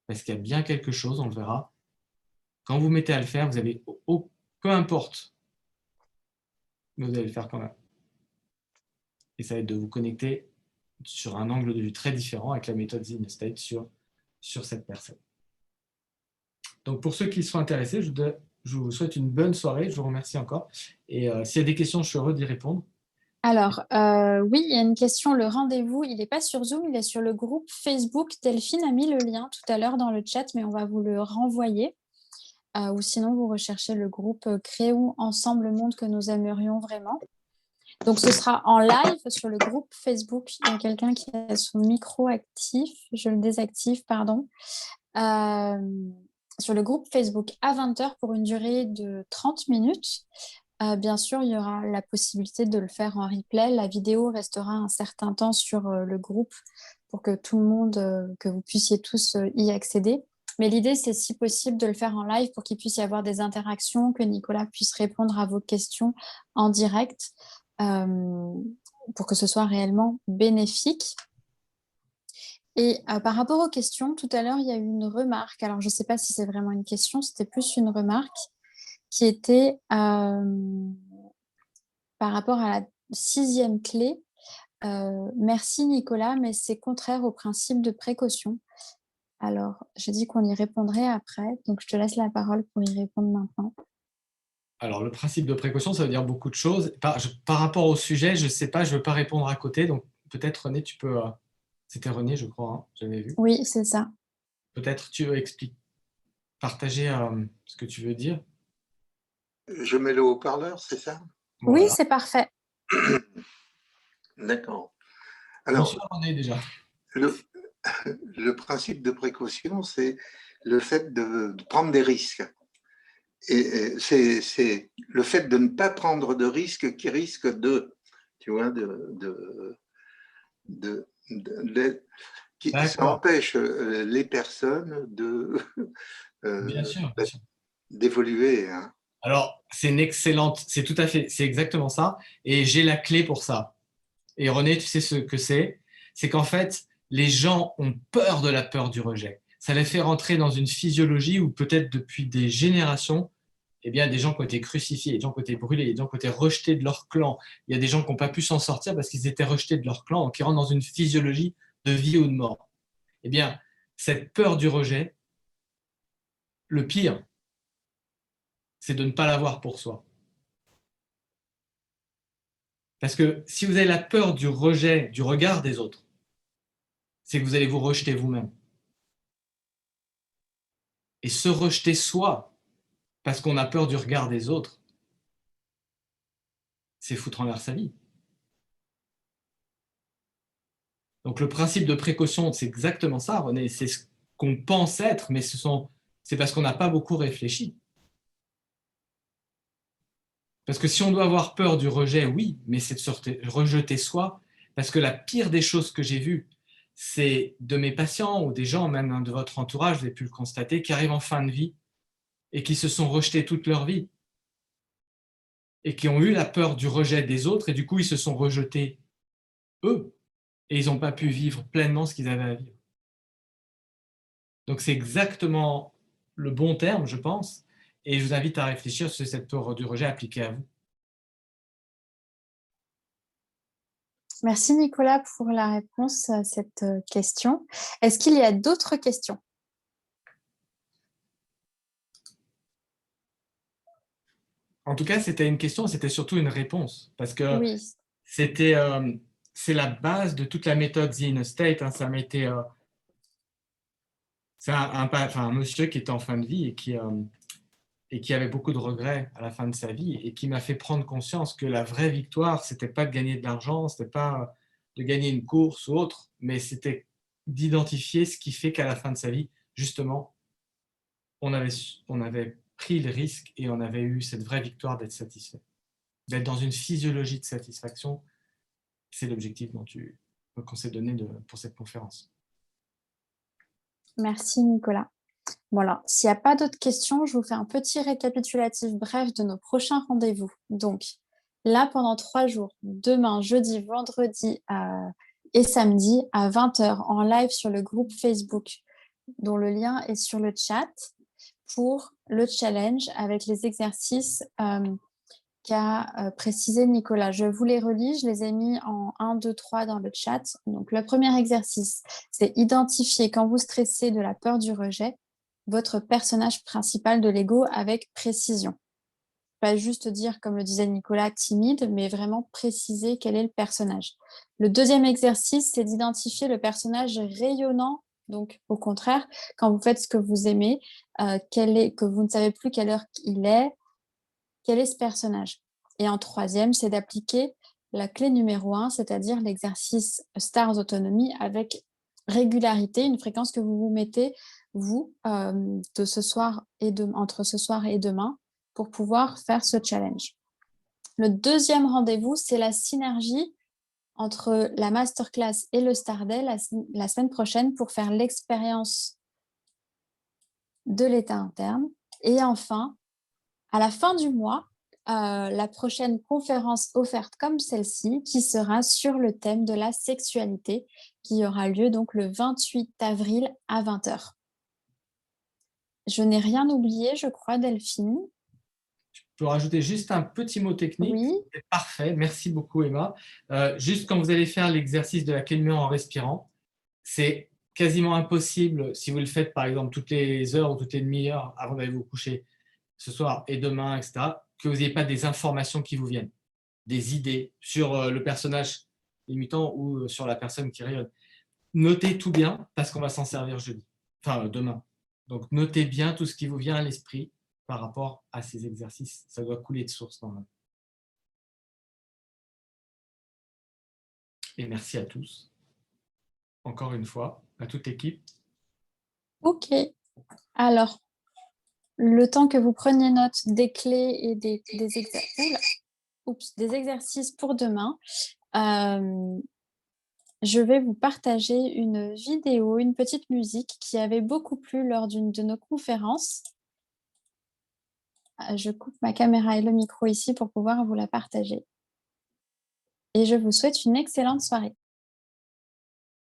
Speaker 3: Parce qu'il y a bien quelque chose, on le verra, quand vous mettez à le faire, vous avez, peu importe, vous allez le faire quand même. Et ça va être de vous connecter sur un angle de vue très différent avec la méthode Zen State sur cette personne. Donc, pour ceux qui sont intéressés, je vous souhaite une bonne soirée. Je vous remercie encore. Et s'il y a des questions, je suis heureux d'y répondre.
Speaker 2: Alors, oui, il y a une question. Le rendez-vous, il n'est pas sur Zoom, il est sur le groupe Facebook. Delphine a mis le lien tout à l'heure dans le chat, mais on va vous le renvoyer. ou sinon vous recherchez le groupe Créons ensemble le monde que nous aimerions vraiment. Donc ce sera en live sur le groupe Facebook. Il y a quelqu'un qui a son micro actif, je le désactive, pardon. Sur le groupe Facebook à 20h pour une durée de 30 minutes. Bien sûr, il y aura la possibilité de le faire en replay. La vidéo restera un certain temps sur le groupe pour que tout le monde, que vous puissiez tous y accéder. Mais l'idée, c'est si possible de le faire en live pour qu'il puisse y avoir des interactions, que Nicolas puisse répondre à vos questions en direct pour que ce soit réellement bénéfique. Et par rapport aux questions, tout à l'heure, il y a eu une remarque. Alors, je ne sais pas si c'est vraiment une question, c'était plus une remarque qui était par rapport à la 6e clé. Merci Nicolas, mais c'est contraire au principe de précaution. Alors, j'ai dit qu'on y répondrait après, donc je te laisse la parole pour y répondre maintenant.
Speaker 3: Alors, le principe de précaution, ça veut dire beaucoup de choses. Par rapport au sujet, je ne sais pas, je ne veux pas répondre à côté, donc peut-être René, tu peux... C'était René, je crois, hein, j'avais vu.
Speaker 2: Oui, c'est ça.
Speaker 3: Peut-être tu veux partager ce que tu veux dire.
Speaker 8: Je mets le haut-parleur, c'est ça?
Speaker 2: Voilà. Oui, c'est parfait.
Speaker 8: D'accord. Alors,
Speaker 3: bonsoir René, déjà.
Speaker 8: Le principe de précaution, c'est le fait de prendre des risques. Et c'est le fait de ne pas prendre de risques qui risque tu vois, ça empêche les personnes
Speaker 3: bien sûr.
Speaker 8: d'évoluer. Hein.
Speaker 3: Alors, c'est une excellente, c'est tout à fait, c'est exactement ça. Et j'ai la clé pour ça. Et René, tu sais ce que c'est? C'est qu'en fait, les gens ont peur de la peur du rejet. Ça les fait rentrer dans une physiologie où peut-être depuis des générations, eh bien, des gens qui ont été crucifiés, des gens qui ont été brûlés, des gens qui ont été rejetés de leur clan. Il y a des gens qui n'ont pas pu s'en sortir parce qu'ils étaient rejetés de leur clan, qui rentrent dans une physiologie de vie ou de mort. Eh bien, cette peur du rejet, le pire, c'est de ne pas l'avoir pour soi. Parce que si vous avez la peur du rejet, du regard des autres, c'est que vous allez vous rejeter vous-même. Et se rejeter soi, parce qu'on a peur du regard des autres, c'est foutre en l'air sa vie. Donc le principe de précaution, c'est exactement ça, René. C'est ce qu'on pense être, mais c'est parce qu'on n'a pas beaucoup réfléchi. Parce que si on doit avoir peur du rejet, oui, mais c'est de rejeter soi, parce que la pire des choses que j'ai vues, c'est de mes patients ou des gens, même de votre entourage, vous avez pu le constater, qui arrivent en fin de vie et qui se sont rejetés toute leur vie et qui ont eu la peur du rejet des autres et du coup, ils se sont rejetés eux et ils n'ont pas pu vivre pleinement ce qu'ils avaient à vivre. Donc, c'est exactement le bon terme, je pense, et je vous invite à réfléchir sur cette peur du rejet appliquée à vous.
Speaker 2: Merci Nicolas pour la réponse à cette question. Est-ce qu'il y a d'autres questions?
Speaker 3: En tout cas, c'était une question, c'était surtout une réponse, parce que
Speaker 2: oui.
Speaker 3: C'est la base de toute la méthode The Inner State. Hein, ça m'était... c'est un monsieur qui était en fin de vie et qui avait beaucoup de regrets à la fin de sa vie et qui m'a fait prendre conscience que la vraie victoire, ce n'était pas de gagner de l'argent, ce n'était pas de gagner une course ou autre, mais c'était d'identifier ce qui fait qu'à la fin de sa vie, justement, on avait pris le risque et on avait eu cette vraie victoire d'être satisfait. D'être dans une physiologie de satisfaction, c'est l'objectif qu'on s'est donné pour cette conférence.
Speaker 2: Merci Nicolas. Voilà, s'il n'y a pas d'autres questions, je vous fais un petit récapitulatif bref de nos prochains rendez-vous. Donc, là, pendant 3 jours, demain, jeudi, vendredi et samedi, à 20h, en live sur le groupe Facebook, dont le lien est sur le chat, pour le challenge avec les exercices qu'a précisé Nicolas. Je vous les relis, je les ai mis en 1, 2, 3 dans le chat. Donc, le premier exercice, c'est identifier quand vous stressez de la peur du rejet, votre personnage principal de l'ego avec précision. Pas juste dire, comme le disait Nicolas, timide, mais vraiment préciser quel est le personnage. Le deuxième exercice, c'est d'identifier le personnage rayonnant Donc, au contraire, quand vous faites ce que vous aimez, que vous ne savez plus quelle heure il est, quel est ce personnage? Et en troisième, c'est d'appliquer la clé numéro 1, c'est-à-dire l'exercice Stars Autonomie avec régularité, une fréquence que vous vous mettez, vous, entre ce soir et demain, pour pouvoir faire ce challenge. Le deuxième rendez-vous, c'est la synergie entre la masterclass et le Star Day la semaine prochaine pour faire l'expérience de l'état interne. Et enfin, à la fin du mois, la prochaine conférence offerte comme celle-ci, qui sera sur le thème de la sexualité, qui aura lieu donc le 28 avril à 20 h. Je n'ai rien oublié, je crois, Delphine.
Speaker 3: Je peux rajouter juste un petit mot technique.
Speaker 2: Oui.
Speaker 3: C'est parfait, merci beaucoup Emma. Juste quand vous allez faire l'exercice de la clé numéro en respirant, c'est quasiment impossible, si vous le faites par exemple toutes les heures ou toutes les demi-heures avant d'aller vous coucher, ce soir et demain, etc., que vous n'ayez pas des informations qui vous viennent, des idées sur le personnage limitant ou sur la personne qui rayonne. Notez tout bien parce qu'on va s'en servir demain. Donc notez bien tout ce qui vous vient à l'esprit par rapport à ces exercices. Ça doit couler de source normalement. Et merci à tous. Encore une fois, à toute l'équipe.
Speaker 2: Ok. Alors, le temps que vous preniez note des clés et des exercices pour demain, je vais vous partager une vidéo, une petite musique qui avait beaucoup plu lors d'une de nos conférences. Je coupe ma caméra et le micro ici pour pouvoir vous la partager. Et je vous souhaite une excellente soirée.